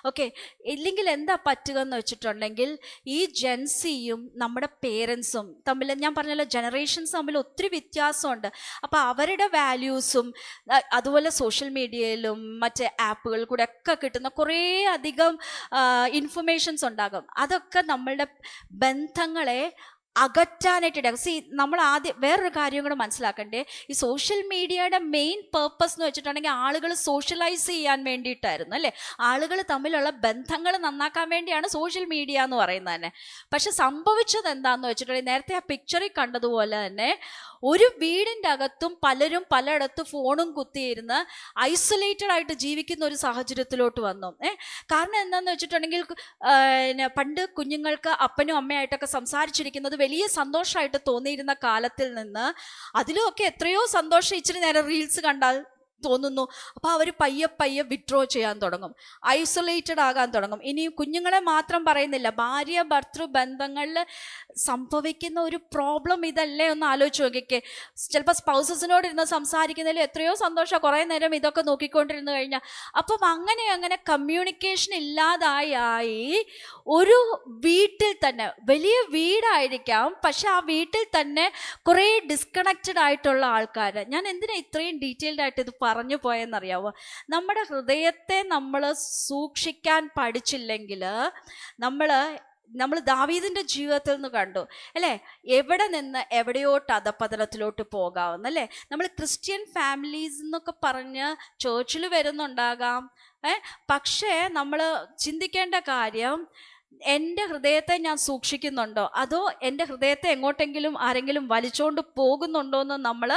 Speaker 1: ഓക്കെ, ഇല്ലെങ്കിൽ എന്താ പറ്റുക എന്ന് വെച്ചിട്ടുണ്ടെങ്കിൽ, ഈ ജെൻസിയും നമ്മുടെ പേരൻസും തമ്മിൽ, ഞാൻ പറഞ്ഞല്ലോ ജനറേഷൻസ് തമ്മിൽ ഒത്തിരി വ്യത്യാസമുണ്ട്. അപ്പോൾ അവരുടെ വാല്യൂസും അതുപോലെ സോഷ്യൽ മീഡിയയിലും മറ്റ് ആപ്പുകളിൽ കൂടെ ഒക്കെ കിട്ടുന്ന കുറേ അധികം ഇൻഫർമേഷൻസ് ഉണ്ടാകും. അതൊക്കെ നമ്മളുടെ ബന്ധങ്ങളെ അകറ്റാനായിട്ട് നമ്മൾ ആദ്യം വേറൊരു കാര്യം കൂടെ മനസ്സിലാക്കണ്ടേ, ഈ സോഷ്യൽ മീഡിയയുടെ മെയിൻ പേർപ്പസ് എന്ന് വെച്ചിട്ടുണ്ടെങ്കിൽ ആളുകൾ സോഷ്യലൈസ് ചെയ്യാൻ വേണ്ടിയിട്ടായിരുന്നു അല്ലേ, ആളുകൾ തമ്മിലുള്ള ബന്ധങ്ങൾ നന്നാക്കാൻ വേണ്ടിയാണ് സോഷ്യൽ മീഡിയ എന്ന് പറയുന്നത് തന്നെ. പക്ഷെ സംഭവിച്ചത് എന്താണെന്ന് വെച്ചിട്ടുണ്ടെങ്കിൽ, നേരത്തെ ആ പിക്ചറിൽ കണ്ടതുപോലെ തന്നെ ഒരു വീടിൻ്റെ അകത്തും പലരും പലയിടത്തും ഫോണും കുത്തിയിരുന്ന് ഐസൊലേറ്റഡ് ആയിട്ട് ജീവിക്കുന്ന ഒരു സാഹചര്യത്തിലോട്ട് വന്നു. കാരണം എന്താണെന്ന് വെച്ചിട്ടുണ്ടെങ്കിൽ, പണ്ട് കുഞ്ഞുങ്ങൾക്ക് അപ്പനും അമ്മയായിട്ടൊക്കെ സംസാരിച്ചിരിക്കുന്നത് വലിയ സന്തോഷമായിട്ട് തോന്നിയിരുന്ന കാലത്തിൽ നിന്ന് അതിലുമൊക്കെ എത്രയോ സന്തോഷം ഇച്ചിരി നേരം റീൽസ് കണ്ടാൽ തോന്നുന്നു. അപ്പോൾ അവർ പയ്യെ വിഡ്രോ ചെയ്യാൻ തുടങ്ങും, ഐസൊലേറ്റഡ് ആകാൻ തുടങ്ങും. ഇനി കുഞ്ഞുങ്ങളെ മാത്രം പറയുന്നില്ല, ഭാര്യ ഭർത്തൃ ബന്ധങ്ങളിൽ സംഭവിക്കുന്ന ഒരു പ്രോബ്ലം ഇതല്ലേ ഒന്ന് ആലോചിച്ച് നോക്കിക്കേ. ചിലപ്പോൾ സ്പൗസസിനോട് ഇരുന്ന് സംസാരിക്കുന്നതിൽ എത്രയോ സന്തോഷം, കുറേ നേരം ഇതൊക്കെ നോക്കിക്കൊണ്ടിരുന്നു കഴിഞ്ഞാൽ. അപ്പം അങ്ങനെ കമ്മ്യൂണിക്കേഷൻ ഇല്ലാതായി ഒരു വീട്ടിൽ തന്നെ, വലിയ വീടായിരിക്കാം, പക്ഷെ ആ വീട്ടിൽ തന്നെ കുറേ ഡിസ്കണക്റ്റഡ് ആയിട്ടുള്ള ആൾക്കാർ. ഞാൻ എന്തിനാ ഇത്രയും ഡീറ്റെയിൽഡ് ആയിട്ട് ഇത് പറഞ്ഞു പോയെന്നറിയാവോ? നമ്മുടെ ഹൃദയത്തെ നമ്മൾ സൂക്ഷിക്കാൻ പഠിച്ചില്ലെങ്കിൽ നമ്മൾ ദാവീദിൻ്റെ ജീവിതത്തിൽ നിന്ന് കണ്ടു അല്ലേ, എവിടെ നിന്ന് എവിടെയോട്ട് അധപതനത്തിലോട്ട് പോകാവുന്ന അല്ലേ. നമ്മൾ ക്രിസ്ത്യൻ ഫാമിലീസ് എന്നൊക്കെ പറഞ്ഞ് ചേർച്ചിൽ വരുന്നുണ്ടാകാം, പക്ഷേ നമ്മൾ ചിന്തിക്കേണ്ട കാര്യം, എൻ്റെ ഹൃദയത്തെ ഞാൻ സൂക്ഷിക്കുന്നുണ്ടോ, അതോ എൻ്റെ ഹൃദയത്തെ എങ്ങോട്ടെങ്കിലും ആരെങ്കിലും വലിച്ചോണ്ട് പോകുന്നുണ്ടോ എന്ന് നമ്മൾ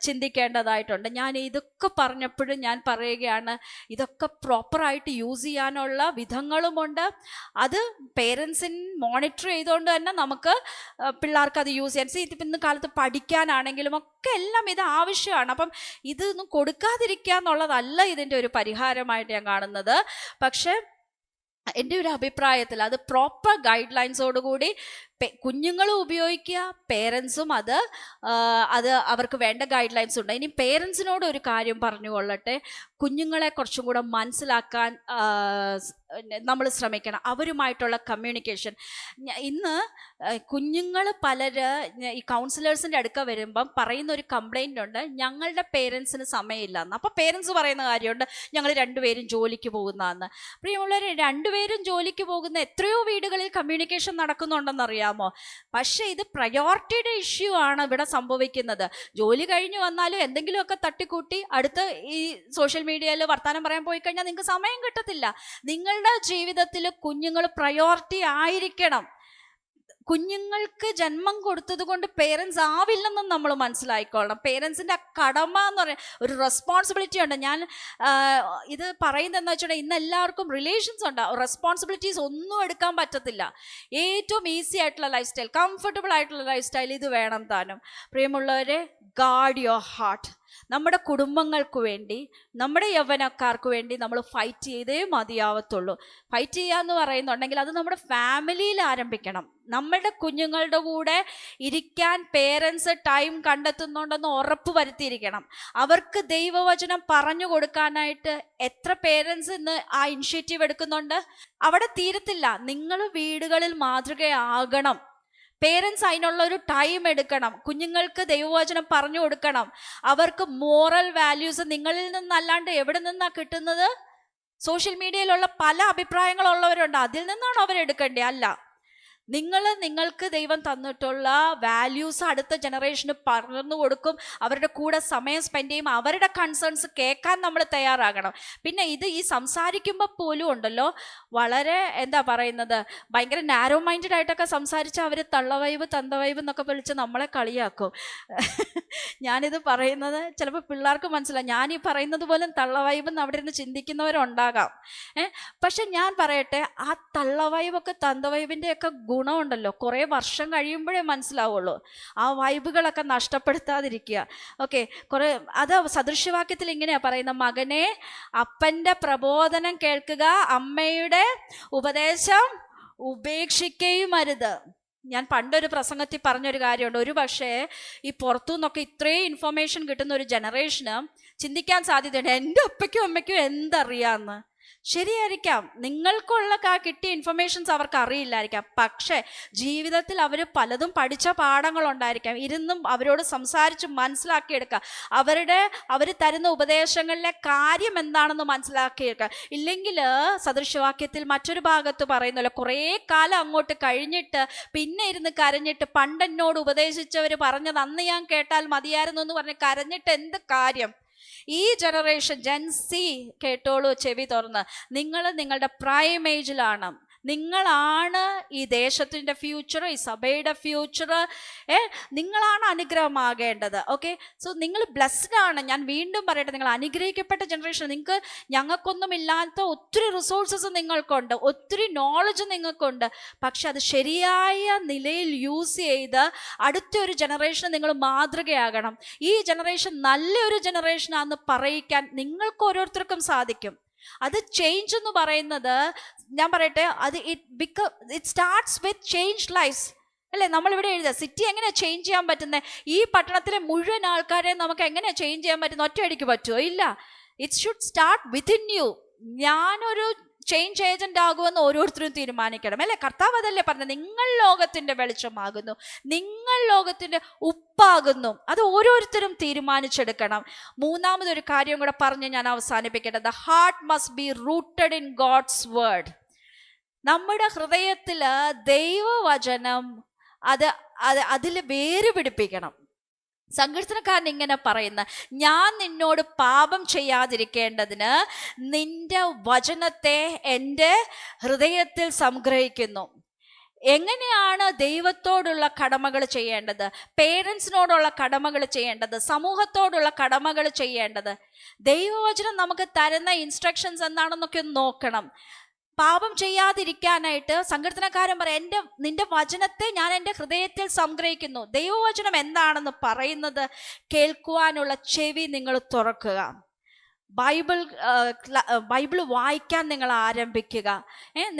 Speaker 1: ചിന്തിക്കേണ്ടതായിട്ടുണ്ട്. ഞാൻ ഇതൊക്കെ പറഞ്ഞപ്പോഴും ഞാൻ പറയുകയാണ്, ഇതൊക്കെ പ്രോപ്പറായിട്ട് യൂസ് ചെയ്യാനുള്ള വിധങ്ങളുമുണ്ട്. അത് പേരൻസിന് മോണിറ്റർ ചെയ്തുകൊണ്ട് തന്നെ നമുക്ക് പിള്ളേർക്ക് അത് യൂസ് ചെയ്യാൻ. ഇതിപ്പോൾ ഇന്ന് കാലത്ത് പഠിക്കാനാണെങ്കിലും ഒക്കെ എല്ലാം ഇത് ആവശ്യമാണ്. അപ്പം ഇതൊന്നും കൊടുക്കാതിരിക്കുക എന്നുള്ളതല്ല ഇതിൻ്റെ ഒരു പരിഹാരമായിട്ട് ഞാൻ കാണുന്നത്. പക്ഷെ എൻ്റെ ഒരു അഭിപ്രായത്തിൽ അത് പ്രോപ്പർ ഗൈഡ് ലൈൻസോടുകൂടി കുഞ്ഞുങ്ങളും ഉപയോഗിക്കുക, പേരൻസും അത് അവർക്ക് വേണ്ട ഗൈഡ് ലൈൻസ് ഉണ്ട്. ഇനി പേരൻസിനോട് ഒരു കാര്യം പറഞ്ഞുകൊള്ളട്ടെ, കുഞ്ഞുങ്ങളെ കുറച്ചും കൂടെ മനസ്സിലാക്കാൻ നമ്മൾ ശ്രമിക്കണം, അവരുമായിട്ടുള്ള കമ്മ്യൂണിക്കേഷൻ. ഇന്ന് കുഞ്ഞുങ്ങൾ ഈ കൗൺസിലേഴ്സിൻ്റെ അടുക്ക വരുമ്പം പറയുന്ന ഒരു കംപ്ലൈൻ്റ് ഉണ്ട്, ഞങ്ങളുടെ പേരൻസിന് സമയമില്ല എന്ന്. അപ്പോൾ പേരൻസ് പറയുന്ന കാര്യമുണ്ട്, ഞങ്ങൾ രണ്ടുപേരും ജോലിക്ക് പോകുന്നതെന്ന്. പ്രിയമുള്ളവർ, രണ്ടുപേരും ജോലിക്ക് പോകുന്ന എത്രയോ വീടുകളിൽ കമ്മ്യൂണിക്കേഷൻ നടക്കുന്നുണ്ടെന്നറിയാമോ? പക്ഷെ ഇത് പ്രയോറിറ്റിയുടെ ഇഷ്യൂ ആണ് ഇവിടെ സംഭവിക്കുന്നത്. ജോലി കഴിഞ്ഞ് വന്നാലും എന്തെങ്കിലുമൊക്കെ തട്ടിക്കൂട്ടി അടുത്ത് ഈ സോഷ്യൽ മീഡിയയിൽ വർത്തമാനം പറയാൻ പോയി കഴിഞ്ഞാൽ നിങ്ങൾക്ക് സമയം കിട്ടത്തില്ല. നിങ്ങളുടെ ജീവിതത്തിൽ കുഞ്ഞുങ്ങൾ പ്രയോറിറ്റി ആയിരിക്കണം. കുഞ്ഞുങ്ങൾക്ക് ജന്മം കൊടുത്തത് കൊണ്ട് പേരൻസ് ആവില്ലെന്നും നമ്മൾ മനസ്സിലായിക്കൊള്ളണം. പേരൻസിൻ്റെ കടമ എന്ന് പറയുന്നത് ഒരു റെസ്പോൺസിബിലിറ്റി ഉണ്ട്. ഞാൻ ഇത് പറയുന്നതെന്ന് വെച്ചിട്ടുണ്ടെങ്കിൽ ഇന്ന് എല്ലാവർക്കും റിലേഷൻസ് ഉണ്ട്, റെസ്പോൺസിബിലിറ്റീസ് ഒന്നും എടുക്കാൻ പറ്റത്തില്ല. ഏറ്റവും ഈസി ആയിട്ടുള്ള ലൈഫ് സ്റ്റൈൽ, കംഫർട്ടബിൾ ആയിട്ടുള്ള ലൈഫ് സ്റ്റൈൽ ഇത് വേണം താനും. പ്രിയമുള്ളവരെ, ഗാർഡ് യുവർ ഹാർട്ട്. നമ്മുടെ കുടുംബങ്ങൾക്ക് വേണ്ടി, നമ്മുടെ യൗവനക്കാർക്ക് വേണ്ടി നമ്മൾ ഫൈറ്റ് ചെയ്തേ മതിയാവത്തുള്ളൂ. ഫൈറ്റ് ചെയ്യാന്ന് പറയുന്നുണ്ടെങ്കിൽ അത് നമ്മുടെ ഫാമിലിയിൽ ആരംഭിക്കണം. നമ്മളുടെ കുഞ്ഞുങ്ങളുടെ കൂടെ ഇരിക്കാൻ പേരൻസ് ടൈം കണ്ടെത്തുന്നുണ്ടെന്ന് ഉറപ്പ് വരുത്തിയിരിക്കണം. അവർക്ക് ദൈവവചനം പറഞ്ഞു കൊടുക്കാനായിട്ട് എത്ര പേരൻസ് ഇന്ന് ആ ഇനിഷ്യേറ്റീവ് എടുക്കുന്നുണ്ട്? അവിടെ തീരത്തില്ല. നിങ്ങൾ വീടുകളിൽ മാതൃകയാകണം. പേരൻസ് അതിനുള്ള ഒരു ടൈം എടുക്കണം. കുഞ്ഞുങ്ങൾക്ക് ദൈവവചനം പറഞ്ഞു കൊടുക്കണം. അവർക്ക് മോറൽ വാല്യൂസ് നിങ്ങളിൽ നിന്നല്ലാണ്ട് എവിടെ നിന്നാണ് കിട്ടുന്നത്? സോഷ്യൽ മീഡിയയിലുള്ള പല അഭിപ്രായങ്ങളുള്ളവരുണ്ട്, അതിൽ നിന്നാണ് അവരെടുക്കേണ്ടത്. അല്ല, നിങ്ങൾക്ക് ദൈവം തന്നിട്ടുള്ള വാല്യൂസ് അടുത്ത ജനറേഷന് പകർന്നു കൊടുക്കും. അവരുടെ കൂടെ സമയം സ്പെൻഡ് ചെയ്യും. അവരുടെ കൺസേൺസ് കേൾക്കാൻ നമ്മൾ തയ്യാറാകണം. പിന്നെ ഈ സംസാരിക്കുമ്പോൾ പോലും ഉണ്ടല്ലോ, വളരെ ഭയങ്കര നാരോ മൈൻഡഡ് ആയിട്ടൊക്കെ സംസാരിച്ച് അവർ തള്ളവൈബ് തന്തവൈബ് എന്നൊക്കെ വിളിച്ച് നമ്മളെ കളിയാക്കും. ഞാനിത് പറയുന്നത് ചിലപ്പോൾ പിള്ളേർക്ക് മനസ്സിലാവും. ഞാൻ ഈ പറയുന്നത് പോലും തള്ളവൈബെന്ന് അവിടെ ഇരുന്ന് ചിന്തിക്കുന്നവരുണ്ടാകാം. പക്ഷെ ഞാൻ പറയട്ടെ, ആ തള്ളവൈബൊക്കെ തന്തവൈബിൻ്റെയൊക്കെ ഗുണമുണ്ടല്ലോ കുറേ വർഷം കഴിയുമ്പോഴേ മനസ്സിലാവുള്ളൂ. ആ വൈബുകളൊക്കെ നഷ്ടപ്പെടുത്താതിരിക്കുക. ഓക്കെ, അത് സദൃശ്യവാക്യത്തിൽ ഇങ്ങനെയാണ് പറയുന്നത്, മകനെ അപ്പൻ്റെ പ്രബോധനം കേൾക്കുക, അമ്മയുടെ ഉപദേശം ഉപേക്ഷിക്കുകയും അരുത്. ഞാൻ പണ്ടൊരു പ്രസംഗത്തിൽ പറഞ്ഞൊരു കാര്യമുണ്ട്, ഒരു പക്ഷേ ഈ പുറത്തു നിന്നൊക്കെ ഇത്രയും ഇൻഫർമേഷൻ കിട്ടുന്ന ഒരു ജനറേഷന് ചിന്തിക്കാൻ സാധ്യതയുണ്ട്, എൻ്റെ അപ്പയ്ക്കും അമ്മയ്ക്കും എന്തറിയാമെന്ന്. ശരിയായിരിക്കാം, നിങ്ങൾക്കുള്ള കിട്ടിയ ഇൻഫർമേഷൻസ് അവർക്ക് അറിയില്ലായിരിക്കാം. പക്ഷേ ജീവിതത്തിൽ അവർ പലതും പഠിച്ച പാഠങ്ങളുണ്ടായിരിക്കാം. ഇരുന്നും അവരോട് സംസാരിച്ച് മനസ്സിലാക്കിയെടുക്കുക. അവർ തരുന്ന ഉപദേശങ്ങളിലെ കാര്യം എന്താണെന്ന് മനസ്സിലാക്കിയെടുക്കുക. ഇല്ലെങ്കിൽ സദൃശവാക്യത്തിൽ മറ്റൊരു ഭാഗത്ത് പറയുന്നല്ലോ, കുറേ കാലം അങ്ങോട്ട് കഴിഞ്ഞിട്ട് പിന്നെ ഇരുന്ന് കരഞ്ഞിട്ട്, പണ്ടെന്നോട് ഉപദേശിച്ചവർ പറഞ്ഞത് അന്ന് ഞാൻ കേട്ടാൽ മതിയായിരുന്നു എന്ന് പറഞ്ഞ് കരഞ്ഞിട്ട് എന്ത് കാര്യം? ഈ ജനറേഷൻ ജെൻസി കേട്ടോളൂ ചെവി തുറന്ന്, നിങ്ങൾ നിങ്ങളുടെ പ്രൈം ഏജിലാണ്. നിങ്ങളാണ് ഈ ദേശത്തിൻ്റെ ഫ്യൂച്ചർ, ഈ സഭയുടെ ഫ്യൂച്ചർ. നിങ്ങളാണ് അനുഗ്രഹമാകേണ്ടത്. ഓക്കെ, സോ നിങ്ങൾ ബ്ലെസ്ഡ് ആണ്. ഞാൻ വീണ്ടും പറയട്ടെ, നിങ്ങൾ അനുഗ്രഹിക്കപ്പെട്ട ജനറേഷൻ. ഞങ്ങൾക്കൊന്നുമില്ലാത്ത ഒത്തിരി റിസോഴ്സസ് നിങ്ങൾക്കുണ്ട്, ഒത്തിരി നോളജ് നിങ്ങൾക്കുണ്ട്. പക്ഷെ അത് ശരിയായ നിലയിൽ യൂസ് ചെയ്ത് അടുത്തൊരു ജനറേഷന് നിങ്ങൾ മാതൃകയാകണം. ഈ ജനറേഷൻ നല്ലൊരു ജനറേഷനാണെന്ന് പറയിക്കാൻ നിങ്ങൾക്ക് ഓരോരുത്തർക്കും സാധിക്കും. അത് ചേഞ്ച് എന്ന് പറയുന്നത്, ഞാൻ പറയട്ടെ, it starts with change lives അല്ലേ? നമ്മളിവിടെ എഴുതുക, സിറ്റി എങ്ങനെയാണ് ചേഞ്ച് ചെയ്യാൻ പറ്റുന്നത്? ഈ പട്ടണത്തിലെ മുഴുവൻ ആൾക്കാരെ നമുക്ക് എങ്ങനെയാണ് ചേഞ്ച് ചെയ്യാൻ പറ്റുന്നത്? ഒറ്റയടിക്ക് പറ്റുമോ? ഇല്ല. It should start within you. ഞാനൊരു ചേഞ്ച് ഏജന്റ് ആകുമെന്ന് ഓരോരുത്തരും തീരുമാനിക്കണം അല്ലേ? കർത്താവ് അതല്ലേ പറഞ്ഞത്, നിങ്ങൾ ലോകത്തിന്റെ വെളിച്ചമാകുന്നു, നിങ്ങൾ ലോകത്തിന്റെ ഉപ്പാകുന്നു. അത് ഓരോരുത്തരും തീരുമാനിച്ചെടുക്കണം. മൂന്നാമതൊരു കാര്യം കൂടെ പറഞ്ഞ് ഞാൻ അവസാനിപ്പിക്കേണ്ടത്, the heart must be rooted in God's word. നമ്മുടെ ഹൃദയത്തിൽ ദൈവവചനം അതിൽ വേര് പിടിപ്പിക്കണം. സങ്കീർത്തനക്കാരൻ ഇങ്ങനെ പറയുന്ന, ഞാൻ നിന്നോട് പാപം ചെയ്യാതിരിക്കേണ്ടതിന് നിന്റെ വചനത്തെ എൻ്റെ ഹൃദയത്തിൽ സംഗ്രഹിക്കുന്നു. എങ്ങനെയാണ് ദൈവത്തോടുള്ള കടമകൾ ചെയ്യേണ്ടത്, പേരൻസിനോടുള്ള കടമകൾ ചെയ്യേണ്ടത്, സമൂഹത്തോടുള്ള കടമകൾ ചെയ്യേണ്ടത്? ദൈവവചനം നമുക്ക് തരുന്ന ഇൻസ്ട്രക്ഷൻസ് എന്താണെന്നൊക്കെ ഒന്ന് നോക്കണം. പാപം ചെയ്യാതിരിക്കാനായിട്ട് സങ്കീർത്തനക്കാരൻ പറയാം, നിന്റെ വചനത്തെ ഞാൻ എൻ്റെ ഹൃദയത്തിൽ സംഗ്രഹിക്കുന്നു. ദൈവവചനം എന്താണെന്ന് പറയുന്നത് കേൾക്കുവാനുള്ള ചെവി നിങ്ങൾ തുറക്കുക. ബൈബിൾ വായിക്കാൻ നിങ്ങൾ ആരംഭിക്കുക.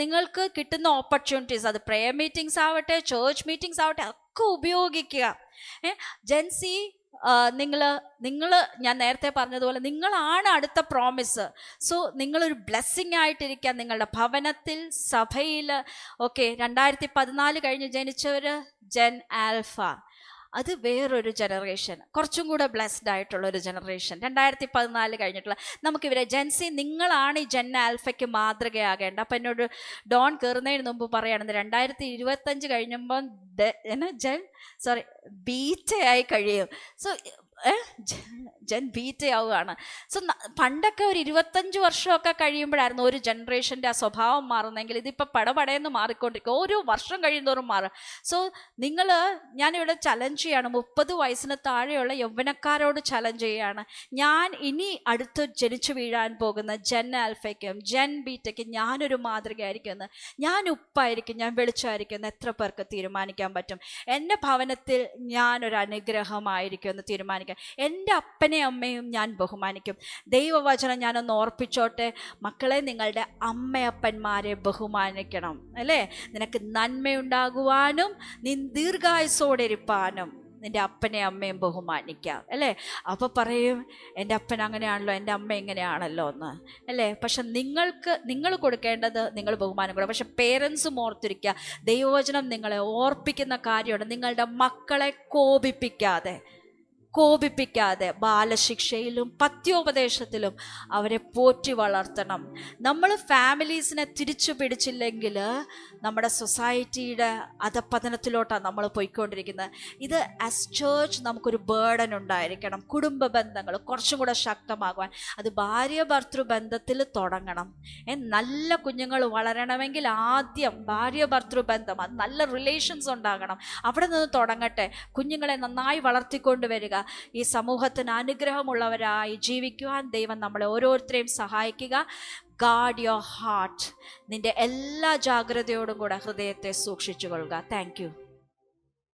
Speaker 1: നിങ്ങൾക്ക് കിട്ടുന്ന ഓപ്പർച്യൂണിറ്റീസ്, അത് പ്രെയർ മീറ്റിംഗ്സ് ആവട്ടെ, ചേർച്ച് മീറ്റിംഗ്സ് ആവട്ടെ, ഒക്കെ ഉപയോഗിക്കുക. ജെൻസി, നിങ്ങൾ ഞാൻ നേരത്തെ പറഞ്ഞതുപോലെ നിങ്ങളാണ് അടുത്ത പ്രോമിസ്. സോ നിങ്ങളൊരു ബ്ലെസ്സിങ് ആയിട്ടിരിക്കുക നിങ്ങളുടെ ഭവനത്തിൽ, സഭയിൽ. ഓക്കെ, 2014 കഴിഞ്ഞ് ജനിച്ചവർ ജെൻ ആൽഫ, അത് വേറൊരു ജനറേഷൻ, കുറച്ചും കൂടെ ബ്ലെസ്ഡ് ആയിട്ടുള്ളൊരു ജനറേഷൻ. 2014 കഴിഞ്ഞിട്ടുള്ള നമുക്കിവരെ ജെൻസി, നിങ്ങളാണ് ഈ ജെൻ ആൽഫയ്ക്ക് മാതൃകയാകേണ്ട. അപ്പം എന്നോട് ഡോൺ കയറുന്നതിന് മുമ്പ് പറയുകയാണെന്ന് 2025 കഴിയുമ്പം ബീറ്റയായി കഴിയും. So gen ബീറ്റയാവുകയാണ്. സോ പണ്ടൊക്കെ ഒരു 25 വർഷമൊക്കെ കഴിയുമ്പോഴായിരുന്നു ഒരു ജനറേഷൻ്റെ ആ സ്വഭാവം മാറുന്നെങ്കിൽ, ഇതിപ്പോൾ പടപടയെന്ന് മാറിക്കൊണ്ടിരിക്കും, ഓരോ വർഷം കഴിയുന്നതോറും മാറും. സോ ഞാനിവിടെ ചലഞ്ച് ചെയ്യാണ്, 30 വയസ്സിന് താഴെയുള്ള യൗവനക്കാരോട് ചലഞ്ച് ചെയ്യുകയാണ്. ഞാൻ ഇനി അടുത്ത് ജനിച്ചു വീഴാൻ പോകുന്ന ജെൻ ആൽഫയ്ക്കും ജെൻ ബീറ്റയ്ക്കും ഞാനൊരു മാതൃകയായിരിക്കുമെന്ന്, ഞാൻ ഉപ്പായിരിക്കും, ഞാൻ വെളിച്ചമായിരിക്കും, എത്ര പേർക്ക് തീരുമാനിക്കാൻ പറ്റും? എൻ്റെ ഭവനത്തിൽ ഞാനൊരു അനുഗ്രഹമായിരിക്കും എന്ന് തീരുമാനിക്കാം. എൻ്റെ അപ്പനെയും അമ്മയും ഞാൻ ബഹുമാനിക്കും. ദൈവവചനം ഞാനൊന്ന് ഓർപ്പിച്ചോട്ടെ, മക്കളെ, നിങ്ങളുടെ അമ്മയപ്പന്മാരെ ബഹുമാനിക്കണം, അല്ലേ? നിനക്ക് നന്മയുണ്ടാകുവാനും നീ ദീർഘായുസ്സോടെ ഇരിപ്പാനും നിൻ്റെ അപ്പനെ അമ്മയും ബഹുമാനിക്കാം, അല്ലേ? അപ്പോൾ പറയും, എൻ്റെ അപ്പൻ അങ്ങനെയാണല്ലോ, എൻ്റെ അമ്മ ഇങ്ങനെയാണല്ലോ എന്ന്, അല്ലേ? പക്ഷെ നിങ്ങൾ കൊടുക്കേണ്ടത് നിങ്ങൾ ബഹുമാനം കൊടുക്കുക. പക്ഷെ പേരൻസും ഓർത്തിരിക്കുക, ദൈവവചനം നിങ്ങളെ ഓർപ്പിക്കുന്ന കാര്യമുണ്ട്, നിങ്ങളുടെ മക്കളെ കോപിപ്പിക്കാതെ ബാലശിക്ഷയിലും പഥ്യോപദേശത്തിലും അവരെ പോറ്റി വളർത്തണം. നമ്മൾ ഫാമിലീസിനെ തിരിച്ചു പിടിച്ചില്ലെങ്കിൽ നമ്മുടെ സൊസൈറ്റിയുടെ അധപ്പതനത്തിലോട്ടാണ് നമ്മൾ പോയിക്കൊണ്ടിരിക്കുന്നത്. ഇത് ആസ് ചേർച്ച് നമുക്കൊരു ബേർഡൻ ഉണ്ടായിരിക്കണം. കുടുംബ ബന്ധങ്ങൾ കുറച്ചും കൂടെ ശക്തമാകുവാൻ അത് ഭാര്യ ഭർത്തൃ ബന്ധത്തിൽ തുടങ്ങണം. നല്ല കുഞ്ഞുങ്ങൾ വളരണമെങ്കിൽ ആദ്യം ഭാര്യ ഭർത്തൃ ബന്ധം, അത് നല്ല റിലേഷൻസ് ഉണ്ടാകണം, അവിടെ നിന്ന് തുടങ്ങട്ടെ. കുഞ്ഞുങ്ങളെ നന്നായി വളർത്തിക്കൊണ്ടുവരിക. ഈ സമൂഹത്തിന് അനുഗ്രഹമുള്ളവരായി ജീവിക്കുവാൻ ദൈവം നമ്മളെ ഓരോരുത്തരെയും സഹായിക്കുക. Guard your heart. നിന്റെ എല്ലാ ജാഗ്രതയോടും കൂടെ ഹൃദയത്തെ സൂക്ഷിച്ചു കൊള്ളുക. Thank you.